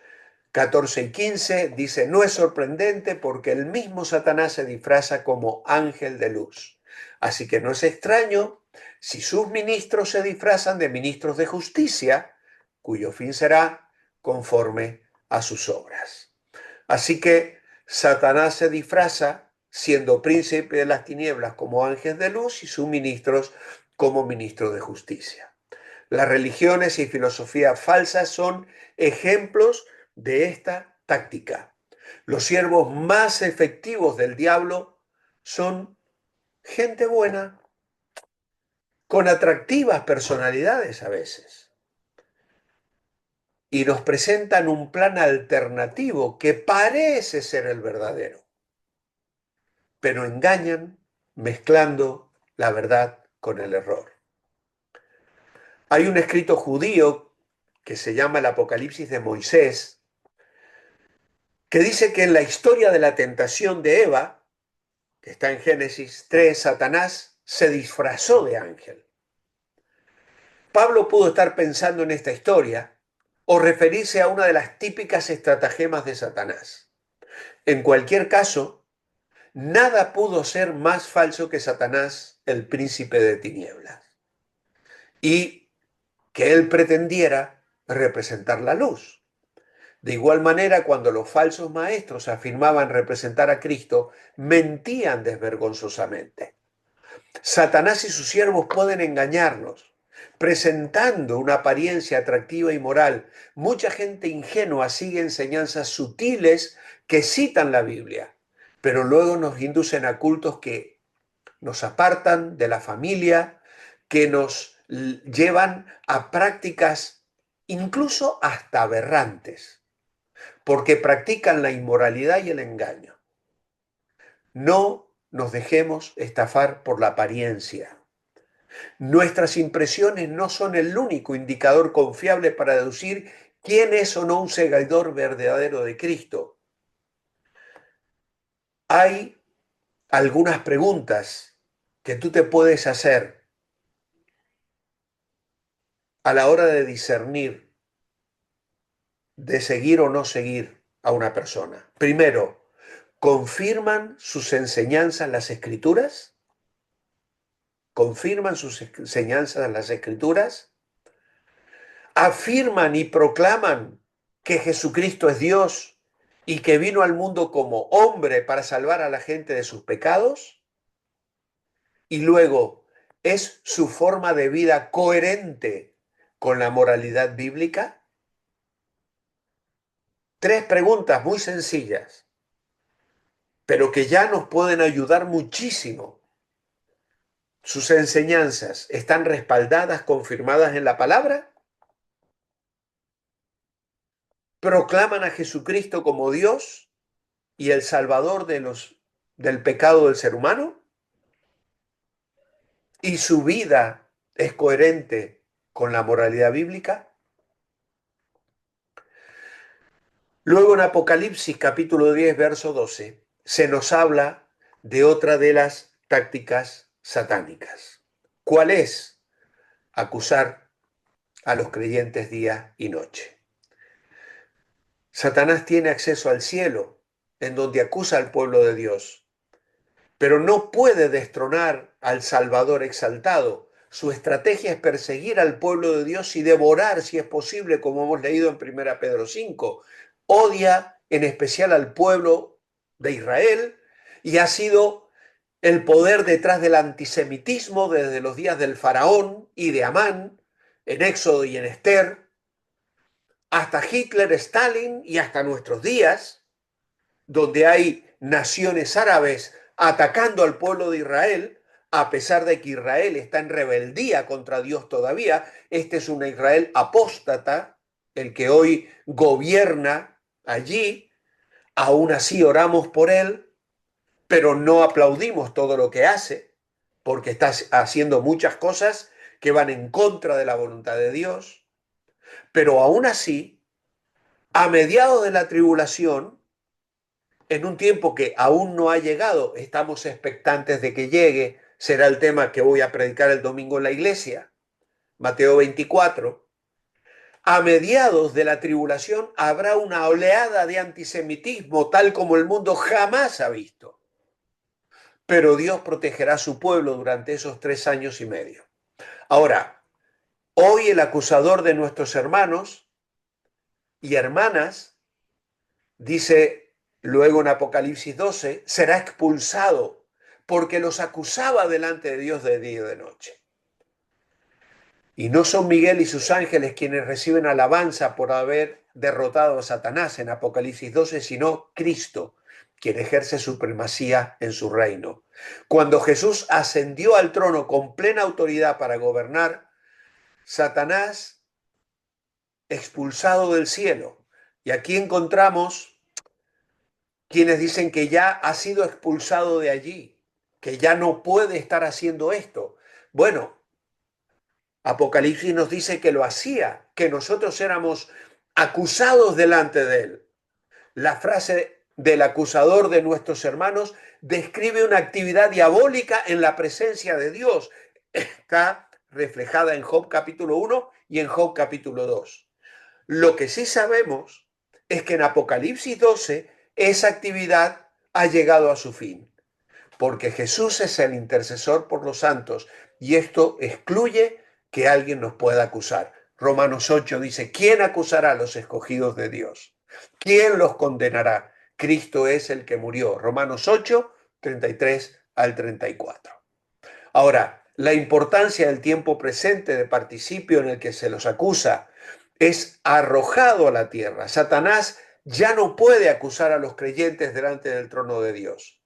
14 y 15, dice, no es sorprendente porque el mismo Satanás se disfraza como ángel de luz. Así que no es extraño si sus ministros se disfrazan de ministros de justicia, cuyo fin será conforme a sus obras. Así que Satanás se disfraza siendo príncipe de las tinieblas como ángel de luz y sus ministros como ministros de justicia. Las religiones y filosofías falsas son ejemplos de esta táctica. Los siervos más efectivos del diablo son gente buena, con atractivas personalidades a veces, y nos presentan un plan alternativo que parece ser el verdadero, pero engañan mezclando la verdad con el error. Hay un escrito judío que se llama el Apocalipsis de Moisés, que dice que en la historia de la tentación de Eva, que está en Génesis 3, Satanás se disfrazó de ángel. Pablo pudo estar pensando en esta historia o referirse a una de las típicas estratagemas de Satanás. En cualquier caso, nada pudo ser más falso que Satanás, el príncipe de tinieblas, y que él pretendiera representar la luz. De igual manera, cuando los falsos maestros afirmaban representar a Cristo, mentían desvergonzosamente. Satanás y sus siervos pueden engañarnos, presentando una apariencia atractiva y moral. Mucha gente ingenua sigue enseñanzas sutiles que citan la Biblia, pero luego nos inducen a cultos que nos apartan de la familia, que nos llevan a prácticas incluso hasta aberrantes, porque practican la inmoralidad y el engaño. No nos dejemos estafar por la apariencia. Nuestras impresiones no son el único indicador confiable para deducir quién es o no un seguidor verdadero de Cristo. Hay algunas preguntas que tú te puedes hacer a la hora de discernir, de seguir o no seguir a una persona. Primero, ¿confirman sus enseñanzas las Escrituras? ¿Confirman sus enseñanzas las Escrituras? ¿Afirman y proclaman que Jesucristo es Dios y que vino al mundo como hombre para salvar a la gente de sus pecados? Y luego, ¿es su forma de vida coherente con la moralidad bíblica? Tres preguntas muy sencillas, pero que ya nos pueden ayudar muchísimo. ¿Sus enseñanzas están respaldadas, confirmadas en la palabra? ¿Proclaman a Jesucristo como Dios y el Salvador del pecado del ser humano? y su vida es coherente con la moralidad bíblica. Luego en Apocalipsis capítulo 10, verso 12, se nos habla de otra de las tácticas satánicas. ¿Cuál es? Acusar a los creyentes día y noche. Satanás tiene acceso al cielo, en donde acusa al pueblo de Dios, pero no puede destronar al Salvador exaltado. Su estrategia es perseguir al pueblo de Dios y devorar, si es posible, como hemos leído en 1 Pedro 5. Odia en especial al pueblo de Israel y ha sido el poder detrás del antisemitismo desde los días del faraón y de Amán, en Éxodo y en Esther, hasta Hitler, Stalin y hasta nuestros días, donde hay naciones árabes atacando al pueblo de Israel, a pesar de que Israel está en rebeldía contra Dios todavía. Este es un Israel apóstata, el que hoy gobierna allí. Aún así oramos por él, pero no aplaudimos todo lo que hace, porque está haciendo muchas cosas que van en contra de la voluntad de Dios. Pero aún así, a mediados de la tribulación, en un tiempo que aún no ha llegado, estamos expectantes de que llegue, será el tema que voy a predicar el domingo en la iglesia, Mateo 24. A mediados de la tribulación habrá una oleada de antisemitismo tal como el mundo jamás ha visto. Pero Dios protegerá a su pueblo durante esos 3 años y medio. Ahora, hoy el acusador de nuestros hermanos y hermanas, dice luego en Apocalipsis 12, será expulsado porque los acusaba delante de Dios de día y de noche. Y no son Miguel y sus ángeles quienes reciben alabanza por haber derrotado a Satanás en Apocalipsis 12, sino Cristo, quien ejerce supremacía en su reino. Cuando Jesús ascendió al trono con plena autoridad para gobernar, Satanás expulsado del cielo. Y aquí encontramos quienes dicen que ya ha sido expulsado de allí, que ya no puede estar haciendo esto. Bueno, Apocalipsis nos dice que lo hacía, que nosotros éramos acusados delante de él. La frase del acusador de nuestros hermanos describe una actividad diabólica en la presencia de Dios. Está reflejada en Job capítulo 1 y en Job capítulo 2. Lo que sí sabemos es que en Apocalipsis 12 esa actividad ha llegado a su fin, porque Jesús es el intercesor por los santos y esto excluye que alguien nos pueda acusar. Romanos 8 dice, ¿quién acusará a los escogidos de Dios? ¿Quién los condenará? Cristo es el que murió. Romanos 8, 33 al 34. Ahora, la importancia del tiempo presente de participio en el que se los acusa es arrojado a la tierra. Satanás ya no puede acusar a los creyentes delante del trono de Dios,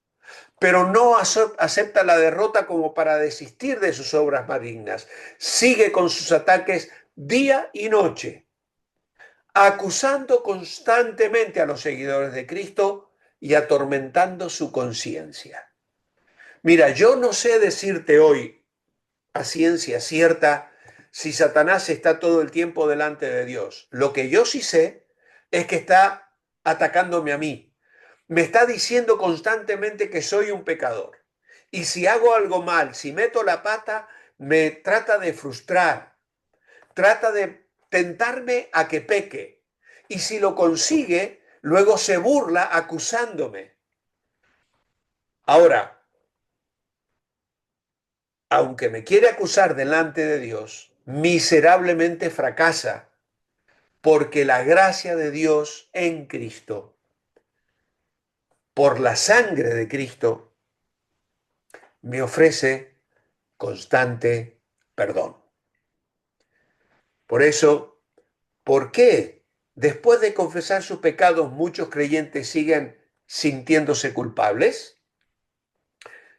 pero no acepta la derrota como para desistir de sus obras malignas. Sigue con sus ataques día y noche, acusando constantemente a los seguidores de Cristo y atormentando su conciencia. Mira, yo no sé decirte hoy a ciencia cierta si Satanás está todo el tiempo delante de Dios. Lo que yo sí sé es que está atacándome a mí. Me está diciendo constantemente que soy un pecador. Y si hago algo mal, si meto la pata, me trata de frustrar, trata de tentarme a que peque. Y si lo consigue, luego se burla acusándome. Ahora, aunque me quiere acusar delante de Dios, miserablemente fracasa, porque la gracia de Dios en Cristo, por la sangre de Cristo, me ofrece constante perdón. Por eso, ¿por qué después de confesar sus pecados muchos creyentes siguen sintiéndose culpables?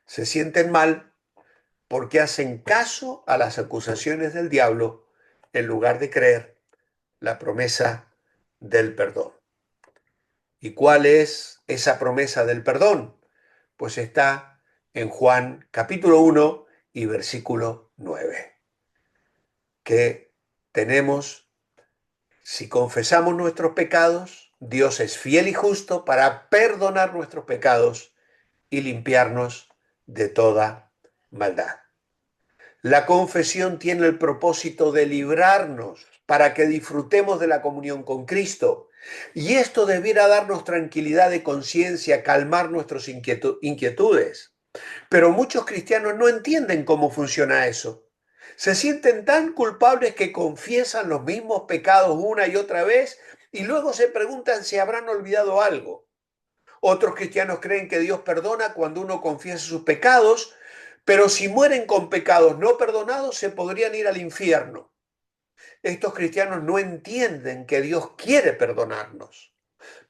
Se sienten mal porque hacen caso a las acusaciones del diablo en lugar de creer la promesa del perdón. ¿Y cuál es esa promesa del perdón? Pues está en Juan capítulo 1 y versículo 9, que tenemos, si confesamos nuestros pecados, Dios es fiel y justo para perdonar nuestros pecados y limpiarnos de toda maldad. La confesión tiene el propósito de librarnos para que disfrutemos de la comunión con Cristo. Y esto debiera darnos tranquilidad de conciencia, calmar nuestras inquietudes. Pero muchos cristianos no entienden cómo funciona eso. Se sienten tan culpables que confiesan los mismos pecados una y otra vez y luego se preguntan si habrán olvidado algo. Otros cristianos creen que Dios perdona cuando uno confiesa sus pecados, pero si mueren con pecados no perdonados se podrían ir al infierno. Estos cristianos no entienden que Dios quiere perdonarnos.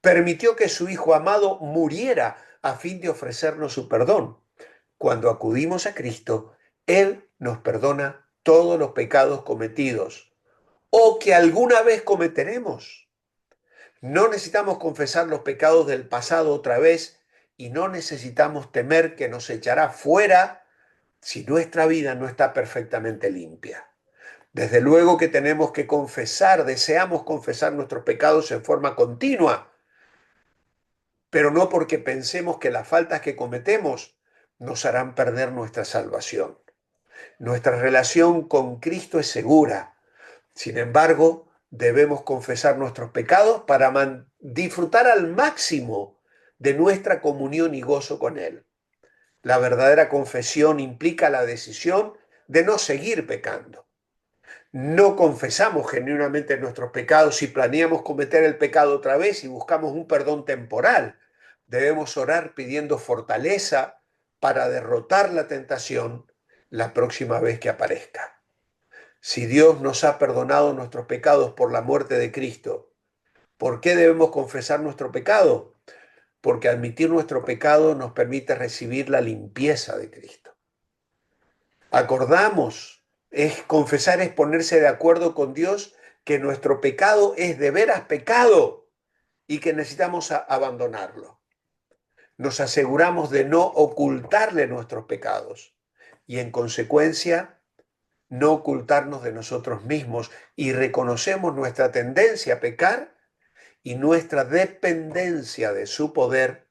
Permitió que su Hijo amado muriera a fin de ofrecernos su perdón. Cuando acudimos a Cristo, Él nos perdona todos los pecados cometidos o que alguna vez cometeremos. No necesitamos confesar los pecados del pasado otra vez y no necesitamos temer que nos echará fuera si nuestra vida no está perfectamente limpia. Desde luego que tenemos que confesar, deseamos confesar nuestros pecados en forma continua, pero no porque pensemos que las faltas que cometemos nos harán perder nuestra salvación. Nuestra relación con Cristo es segura. Sin embargo, debemos confesar nuestros pecados para disfrutar al máximo de nuestra comunión y gozo con Él. La verdadera confesión implica la decisión de no seguir pecando. No confesamos genuinamente nuestros pecados si planeamos cometer el pecado otra vez y buscamos un perdón temporal. Debemos orar pidiendo fortaleza para derrotar la tentación la próxima vez que aparezca. Si Dios nos ha perdonado nuestros pecados por la muerte de Cristo, ¿por qué debemos confesar nuestro pecado? Porque admitir nuestro pecado nos permite recibir la limpieza de Cristo. Acordamos, confesar es ponerse de acuerdo con Dios que nuestro pecado es de veras pecado y que necesitamos abandonarlo. Nos aseguramos de no ocultarle nuestros pecados y en consecuencia no ocultarnos de nosotros mismos y reconocemos nuestra tendencia a pecar y nuestra dependencia de su poder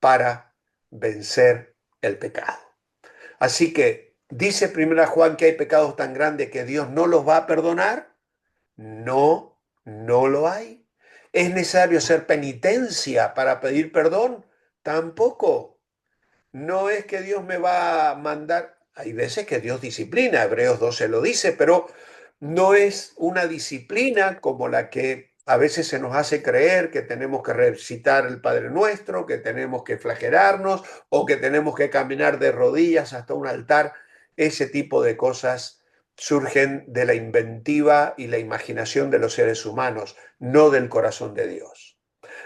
para vencer el pecado. Así que, ¿dice 1 Juan que hay pecados tan grandes que Dios no los va a perdonar? No, no lo hay. ¿Es necesario hacer penitencia para pedir perdón? Tampoco. No es que Dios me va a mandar, hay veces que Dios disciplina, Hebreos 12 lo dice, pero no es una disciplina como la que a veces se nos hace creer que tenemos que recitar el Padre Nuestro, que tenemos que flagelarnos o que tenemos que caminar de rodillas hasta un altar. Ese tipo de cosas surgen de la inventiva y la imaginación de los seres humanos, no del corazón de Dios.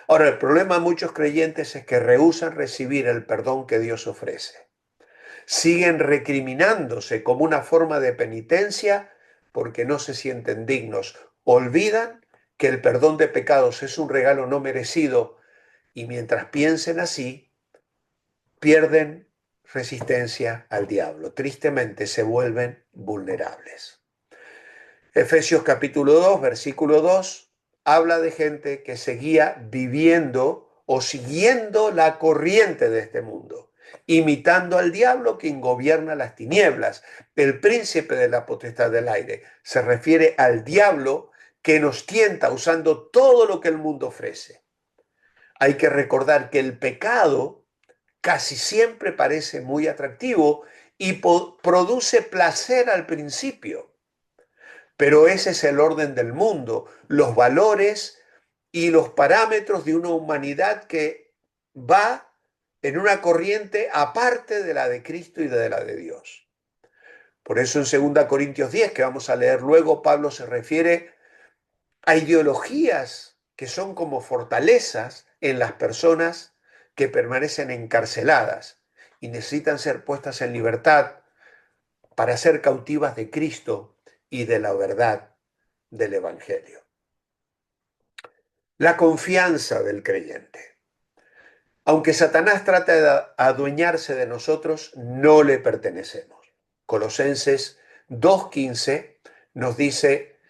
Ahora, el problema de muchos creyentes es que rehúsan recibir el perdón que Dios ofrece. Siguen recriminándose como una forma de penitencia porque no se sienten dignos. Olvidan que el perdón de pecados es un regalo no merecido y mientras piensen así, pierden resistencia al diablo. Tristemente se vuelven vulnerables. Efesios capítulo 2, versículo 2, habla de gente que seguía viviendo o siguiendo la corriente de este mundo, imitando al diablo quien gobierna las tinieblas, el príncipe de la potestad del aire. Se refiere al diablo que nos tienta usando todo lo que el mundo ofrece. Hay que recordar que el pecado casi siempre parece muy atractivo y produce placer al principio. Pero ese es el orden del mundo, los valores y los parámetros de una humanidad que va en una corriente aparte de la de Cristo y de la de Dios. Por eso en 2 Corintios 10, que vamos a leer luego, Pablo se refiere a ideologías que son como fortalezas en las personas que permanecen encarceladas y necesitan ser puestas en libertad para ser cautivas de Cristo y de la verdad del Evangelio. La confianza del creyente. Aunque Satanás trata de adueñarse de nosotros, no le pertenecemos. Colosenses 2:15 nos dice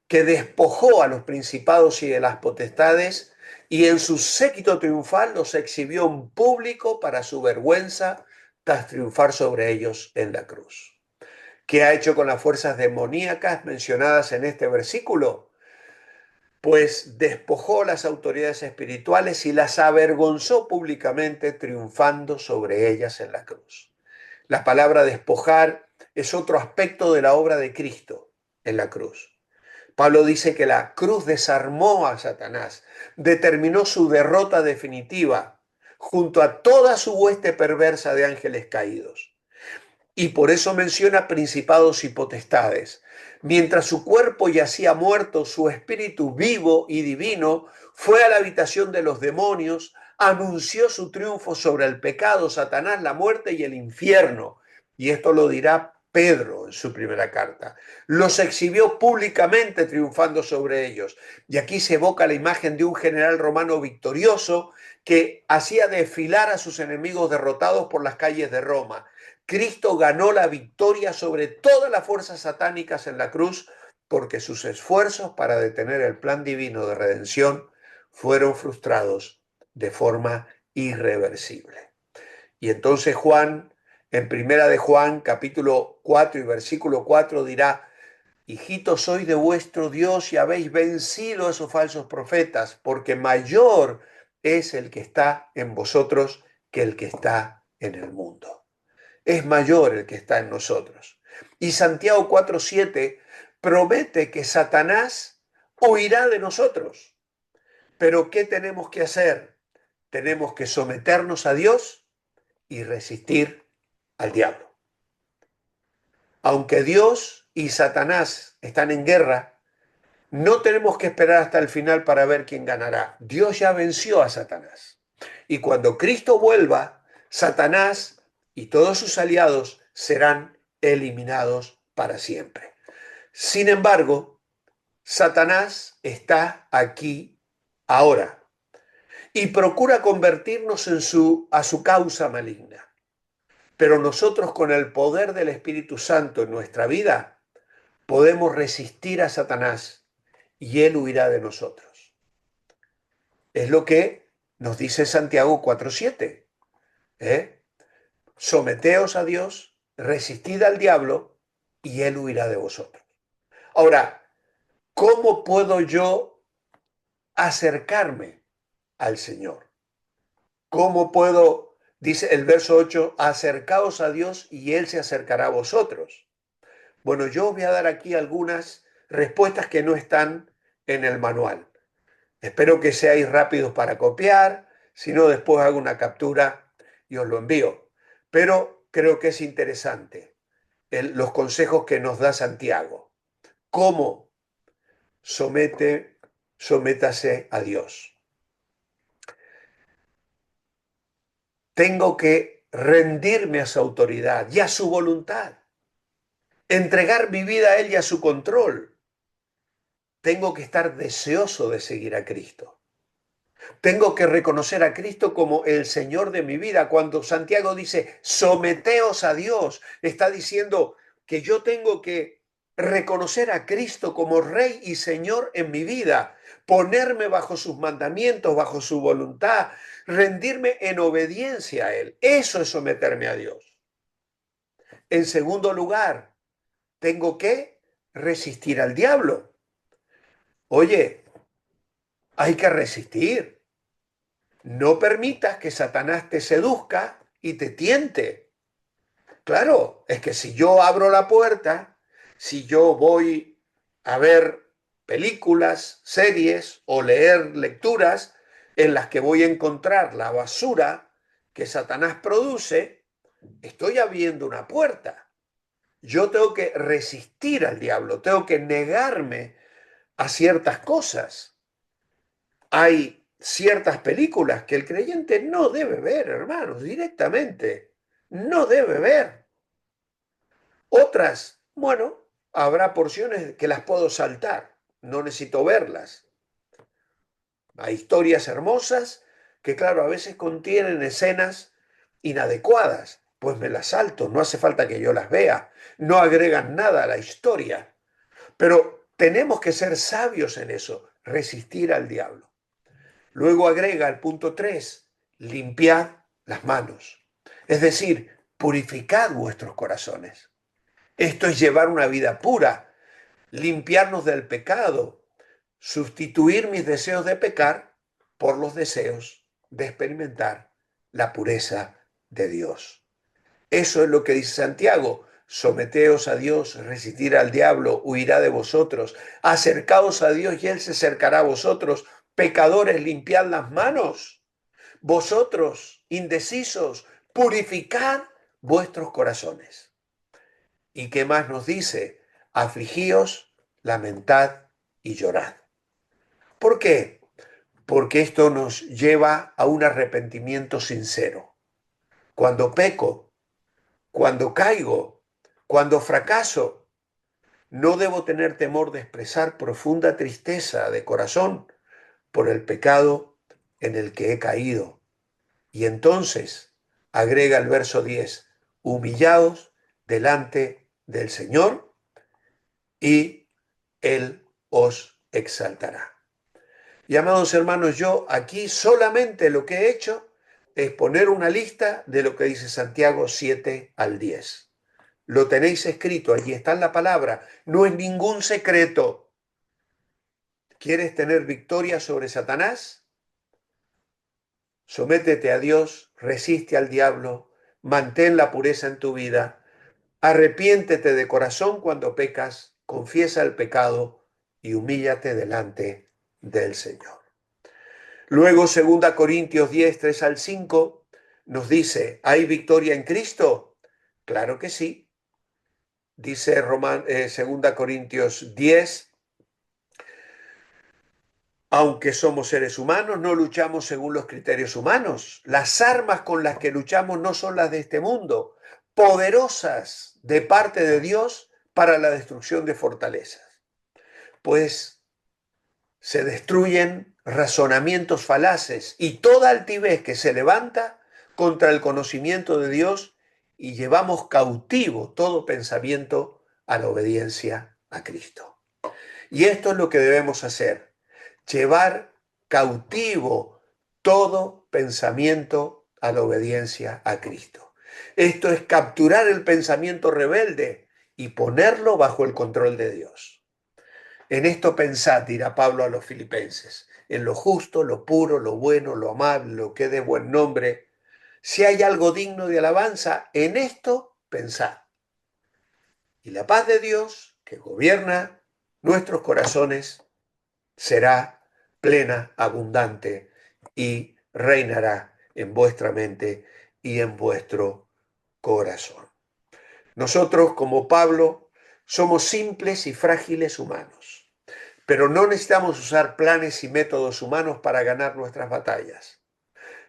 que despojó a los principados y de las potestades y en su séquito triunfal los exhibió en público para su vergüenza tras triunfar sobre ellos en la cruz. ¿Qué ha hecho con las fuerzas demoníacas mencionadas en este versículo? Pues despojó las autoridades espirituales y las avergonzó públicamente, triunfando sobre ellas en la cruz. La palabra despojar es otro aspecto de la obra de Cristo en la cruz. Pablo dice que la cruz desarmó a Satanás, determinó su derrota definitiva junto a toda su hueste perversa de ángeles caídos. Y por eso menciona principados y potestades. Mientras su cuerpo yacía muerto, su espíritu vivo y divino fue a la habitación de los demonios, anunció su triunfo sobre el pecado, Satanás, la muerte y el infierno. Y esto lo dirá Pedro en su primera carta. Los exhibió públicamente triunfando sobre ellos. Y aquí se evoca la imagen de un general romano victorioso que hacía desfilar a sus enemigos derrotados por las calles de Roma. Cristo ganó la victoria sobre todas las fuerzas satánicas en la cruz porque sus esfuerzos para detener el plan divino de redención fueron frustrados de forma irreversible. Y entonces Juan, en primera de Juan, capítulo 4 y versículo 4 dirá: hijitos, sois de vuestro Dios y habéis vencido a esos falsos profetas, porque mayor es el que está en vosotros que el que está en el mundo. Es mayor el que está en nosotros. Y Santiago 4:7 promete que Satanás huirá de nosotros. Pero ¿qué tenemos que hacer? Tenemos que someternos a Dios y resistir al diablo. Aunque Dios y Satanás están en guerra, no tenemos que esperar hasta el final para ver quién ganará. Dios ya venció a Satanás. Y cuando Cristo vuelva, Satanás y todos sus aliados serán eliminados para siempre. Sin embargo, Satanás está aquí ahora y procura convertirnos a su causa maligna. Pero nosotros, con el poder del Espíritu Santo en nuestra vida, podemos resistir a Satanás y él huirá de nosotros. Es lo que nos dice Santiago 4:7. Someteos a Dios, resistid al diablo y él huirá de vosotros. Ahora, ¿cómo puedo yo acercarme al Señor? ¿Cómo puedo, dice el verso 8, acercaos a Dios y él se acercará a vosotros? Bueno, yo os voy a dar aquí algunas respuestas que no están en el manual. Espero que seáis rápidos para copiar, si no después hago una captura y os lo envío. Pero creo que es interesante los consejos que nos da Santiago. ¿Cómo sométase a Dios? Tengo que rendirme a su autoridad y a su voluntad, entregar mi vida a Él y a su control. Tengo que estar deseoso de seguir a Cristo. Tengo que reconocer a Cristo como el Señor de mi vida. Cuando Santiago dice, someteos a Dios, está diciendo que yo tengo que reconocer a Cristo como Rey y Señor en mi vida, ponerme bajo sus mandamientos, bajo su voluntad, rendirme en obediencia a Él. Eso es someterme a Dios. En segundo lugar, tengo que resistir al diablo. Oye, hay que resistir. No permitas que Satanás te seduzca y te tiente. Claro, es que si yo abro la puerta, si yo voy a ver películas, series o leer lecturas en las que voy a encontrar la basura que Satanás produce, estoy abriendo una puerta. Yo tengo que resistir al diablo, tengo que negarme a ciertas cosas. Hay ciertas películas que el creyente no debe ver, hermanos, directamente. No debe ver. Otras, bueno, habrá porciones que las puedo saltar. No necesito verlas. Hay historias hermosas que, claro, a veces contienen escenas inadecuadas. pues me las salto, no hace falta que yo las vea, no agregan nada a la historia. Pero tenemos que ser sabios en eso, resistir al diablo. Luego agrega el punto 3: limpiad las manos. Es decir, purificad vuestros corazones. Esto es llevar una vida pura, limpiarnos del pecado, sustituir mis deseos de pecar por los deseos de experimentar la pureza de Dios. Eso es lo que dice Santiago: someteos a Dios, resistir al diablo, huirá de vosotros. Acercaos a Dios y Él se acercará a vosotros. Pecadores, limpiad las manos. Vosotros, indecisos, purificad vuestros corazones. ¿Y qué más nos dice? Afligíos, lamentad y llorad. ¿Por qué? Porque esto nos lleva a un arrepentimiento sincero. Cuando peco, cuando caigo, cuando fracaso, no debo tener temor de expresar profunda tristeza de corazón por el pecado en el que he caído. Y entonces, agrega el verso 10, humillaos delante del Señor y Él os exaltará. Y amados hermanos, yo aquí solamente lo que he hecho es poner una lista de lo que dice Santiago 7 al 10. Lo tenéis escrito, allí está en la palabra, no es ningún secreto. ¿Quieres tener victoria sobre Satanás? Sométete a Dios, resiste al diablo, mantén la pureza en tu vida, arrepiéntete de corazón cuando pecas, confiesa el pecado y humíllate delante del Señor. Luego, 2 Corintios 10, 3 al 5, nos dice, ¿hay victoria en Cristo? Claro que sí. Dice 2 Corintios 10, aunque somos seres humanos, no luchamos según los criterios humanos. Las armas con las que luchamos no son las de este mundo, poderosas de parte de Dios para la destrucción de fortalezas. Pues se destruyen razonamientos falaces y toda altivez que se levanta contra el conocimiento de Dios y llevamos cautivo todo pensamiento a la obediencia a Cristo. Y esto es lo que debemos hacer: llevar cautivo todo pensamiento a la obediencia a Cristo. Esto es capturar el pensamiento rebelde y ponerlo bajo el control de Dios. En esto pensad, dirá Pablo a los filipenses, en lo justo, lo puro, lo bueno, lo amable, lo que dé buen nombre. Si hay algo digno de alabanza, en esto pensad. Y la paz de Dios, que gobierna nuestros corazones, será plena, abundante y reinará en vuestra mente y en vuestro corazón. Nosotros, como Pablo, somos simples y frágiles humanos, pero no necesitamos usar planes y métodos humanos para ganar nuestras batallas.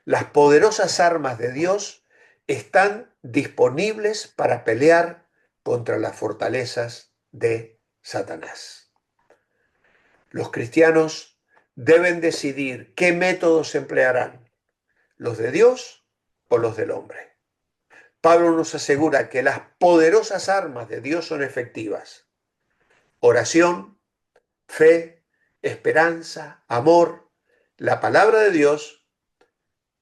Las poderosas armas de Dios están disponibles para pelear contra las fortalezas de Satanás. Los cristianos deben decidir qué métodos emplearán, los de Dios o los del hombre. Pablo nos asegura que las poderosas armas de Dios son efectivas: oración, fe, esperanza, amor, la palabra de Dios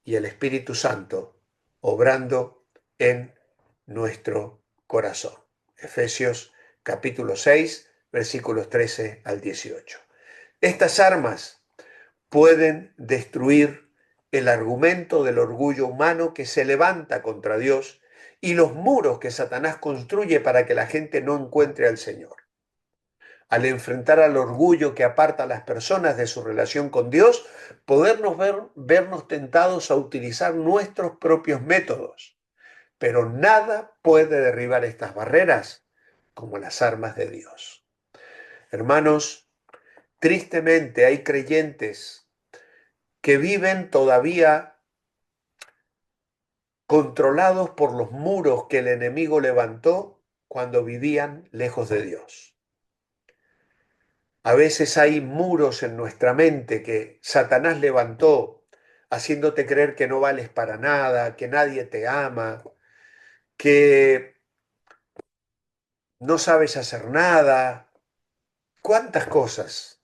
y el Espíritu Santo obrando en nuestro corazón. Efesios capítulo 6, versículos 13 al 18. Estas armas pueden destruir el argumento del orgullo humano que se levanta contra Dios y los muros que Satanás construye para que la gente no encuentre al Señor. Al enfrentar al orgullo que aparta a las personas de su relación con Dios, vernos tentados a utilizar nuestros propios métodos. Pero nada puede derribar estas barreras como las armas de Dios. Hermanos, tristemente hay creyentes que viven todavía controlados por los muros que el enemigo levantó cuando vivían lejos de Dios. A veces hay muros en nuestra mente que Satanás levantó, haciéndote creer que no vales para nada, que nadie te ama, que no sabes hacer nada, cuántas cosas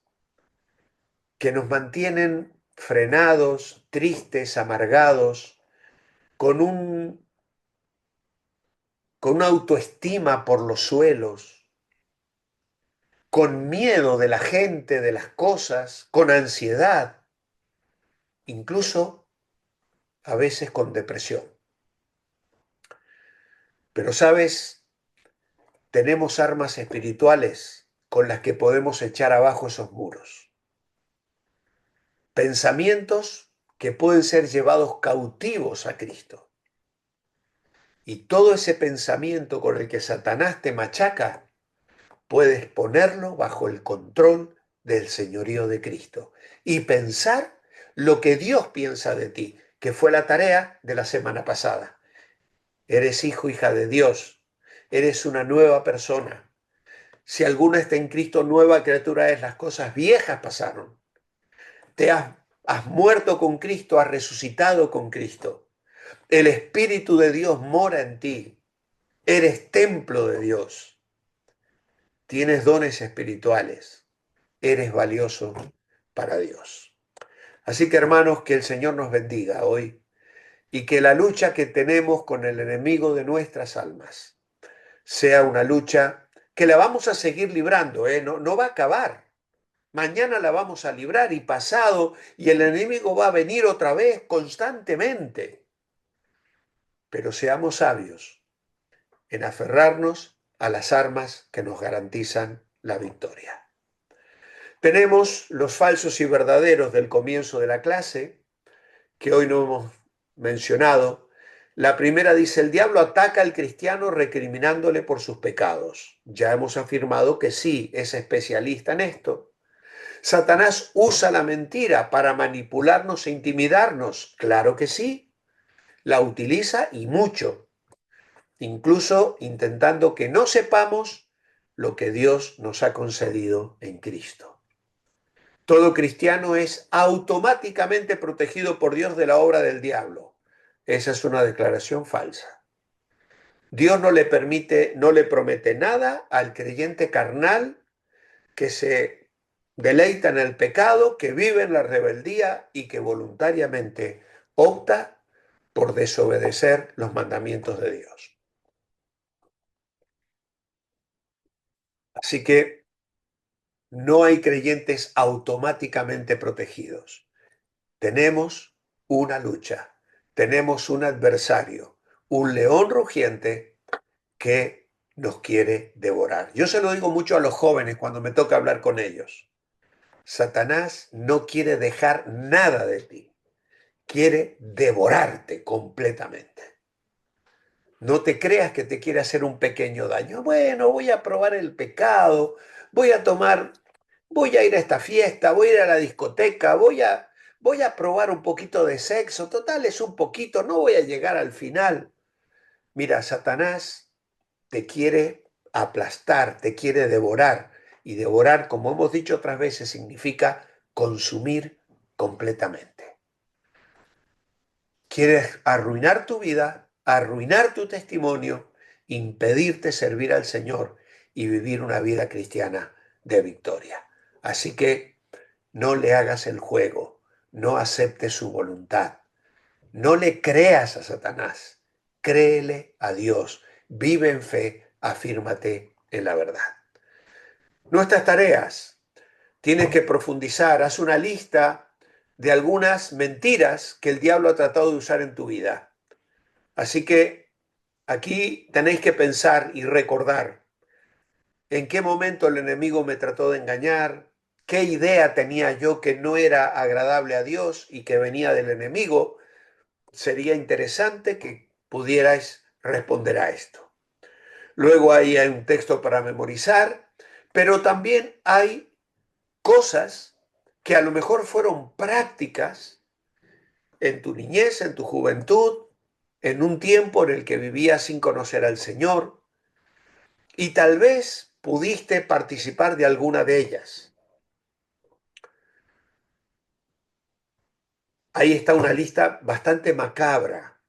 que nos mantienen frenados, tristes, amargados, con con una autoestima por los suelos, con miedo de la gente, de las cosas, con ansiedad, incluso a veces con depresión. Pero sabes, tenemos armas espirituales con las que podemos echar abajo esos muros. Pensamientos que pueden ser llevados cautivos a Cristo. Y todo ese pensamiento con el que Satanás te machaca, puedes ponerlo bajo el control del señorío de Cristo y pensar lo que Dios piensa de ti, que fue la tarea de la semana pasada. Eres hijo, hija de Dios, eres una nueva persona. Si alguno está en Cristo, nueva criatura es, las cosas viejas pasaron. Has muerto con Cristo, has resucitado con Cristo. El Espíritu de Dios mora en ti. Eres templo de Dios. Tienes dones espirituales. Eres valioso para Dios. Así que hermanos, que el Señor nos bendiga hoy y que la lucha que tenemos con el enemigo de nuestras almas sea una lucha que la vamos a seguir librando, ¿eh? No va a acabar. Mañana la vamos a librar y pasado, y el enemigo va a venir otra vez constantemente. Pero seamos sabios en aferrarnos a las armas que nos garantizan la victoria. Tenemos los falsos y verdaderos del comienzo de la clase, que hoy no hemos mencionado. La primera dice: el diablo ataca al cristiano recriminándole por sus pecados. Ya hemos afirmado que sí, es especialista en esto. Satanás usa la mentira para manipularnos e intimidarnos. Claro que sí, la utiliza y mucho, incluso intentando que no sepamos lo que Dios nos ha concedido en Cristo. Todo cristiano es automáticamente protegido por Dios de la obra del diablo. Esa es una declaración falsa. Dios no le permite, no le promete nada al creyente carnal que se deleita en el pecado, que vive en la rebeldía y que voluntariamente opta por desobedecer los mandamientos de Dios. Así que no hay creyentes automáticamente protegidos. Tenemos una lucha, tenemos un adversario, un león rugiente que nos quiere devorar. Yo se lo digo mucho a los jóvenes cuando me toca hablar con ellos. Satanás no quiere dejar nada de ti, quiere devorarte completamente. No te creas que te quiere hacer un pequeño daño. Bueno, voy a probar el pecado, voy a tomar, voy a ir a esta fiesta, voy a ir a la discoteca, voy a probar un poquito de sexo. Total, es un poquito, no voy a llegar al final. Mira, Satanás te quiere aplastar, te quiere devorar. Y devorar, como hemos dicho otras veces, significa consumir completamente. Quieres arruinar tu vida, arruinar tu testimonio, impedirte servir al Señor y vivir una vida cristiana de victoria. Así que no le hagas el juego, no aceptes su voluntad, no le creas a Satanás, créele a Dios, vive en fe, afírmate en la verdad. Nuestras tareas, tienes que profundizar, haz una lista de algunas mentiras que el diablo ha tratado de usar en tu vida. Así que aquí tenéis que pensar y recordar en qué momento el enemigo me trató de engañar, qué idea tenía yo que no era agradable a Dios y que venía del enemigo. Sería interesante que pudierais responder a esto. Luego hay un texto para memorizar, pero también hay cosas que a lo mejor fueron prácticas en tu niñez, en tu juventud, en un tiempo en el que vivías sin conocer al Señor, y tal vez pudiste participar de alguna de ellas. Ahí está una lista bastante macabra.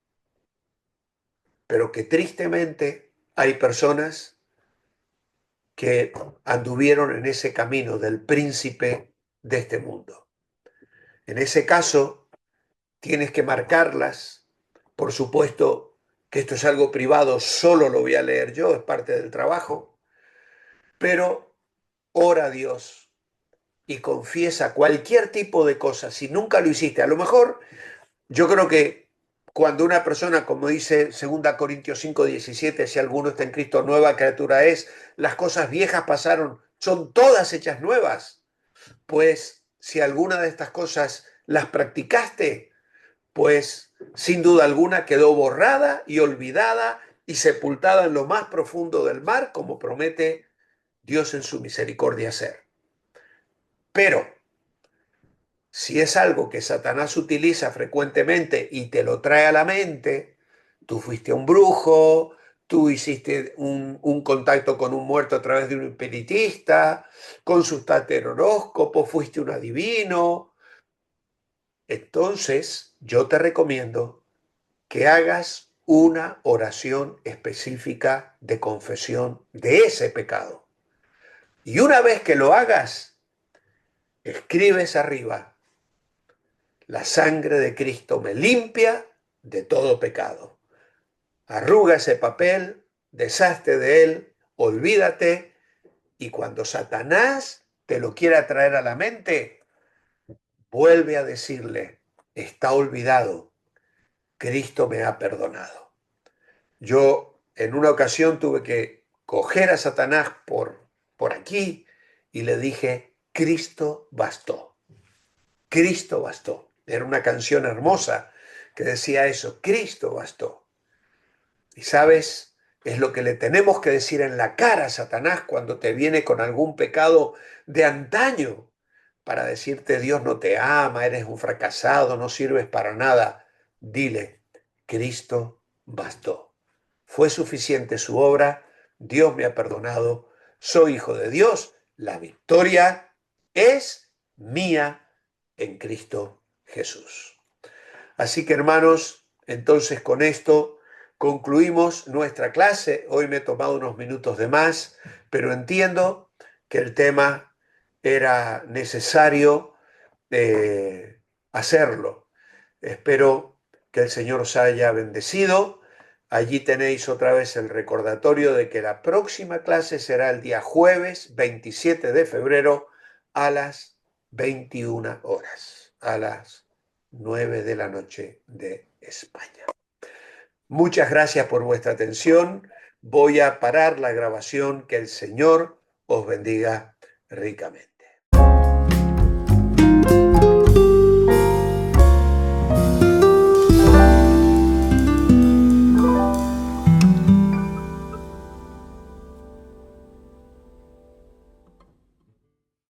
pero que tristemente hay personas que anduvieron en ese camino del príncipe de este mundo. En ese caso, tienes que marcarlas. Por supuesto que esto es algo privado, solo lo voy a leer yo, es parte del trabajo, pero ora a Dios y confiesa cualquier tipo de cosa. Si nunca lo hiciste, a lo mejor yo creo que cuando una persona, como dice 2 Corintios 5:17, si alguno está en Cristo, nueva criatura es, las cosas viejas pasaron, son todas hechas nuevas. Pues si alguna de estas cosas las practicaste, pues sin duda alguna quedó borrada y olvidada y sepultada en lo más profundo del mar, como promete Dios en su misericordia hacer. Pero si es algo que Satanás utiliza frecuentemente y te lo trae a la mente, tú fuiste un brujo, tú hiciste un contacto con un muerto a través de un espiritista, consultaste el horóscopo, fuiste un adivino, entonces yo te recomiendo que hagas una oración específica de confesión de ese pecado. Y una vez que lo hagas, escribes arriba: la sangre de Cristo me limpia de todo pecado. Arruga ese papel, deshazte de él, olvídate, y cuando Satanás te lo quiera traer a la mente, vuelve a decirle: está olvidado, Cristo me ha perdonado. Yo en una ocasión tuve que coger a Satanás por aquí y le dije: Cristo bastó, Cristo bastó. Era una canción hermosa que decía eso: Cristo bastó. Y sabes, es lo que le tenemos que decir en la cara a Satanás cuando te viene con algún pecado de antaño para decirte: Dios no te ama, eres un fracasado, no sirves para nada. Dile: Cristo bastó. Fue suficiente su obra, Dios me ha perdonado, soy hijo de Dios, la victoria es mía en Cristo Jesús. Así que hermanos, entonces con esto concluimos nuestra clase. Hoy me he tomado unos minutos de más, pero entiendo que el tema era necesario hacerlo. Espero que el Señor os haya bendecido. Allí tenéis otra vez el recordatorio de que la próxima clase será el día jueves 27 de febrero a las 21 horas, a las 9 de la noche de España. Muchas gracias por vuestra atención. Voy a parar la grabación. Que el Señor os bendiga ricamente.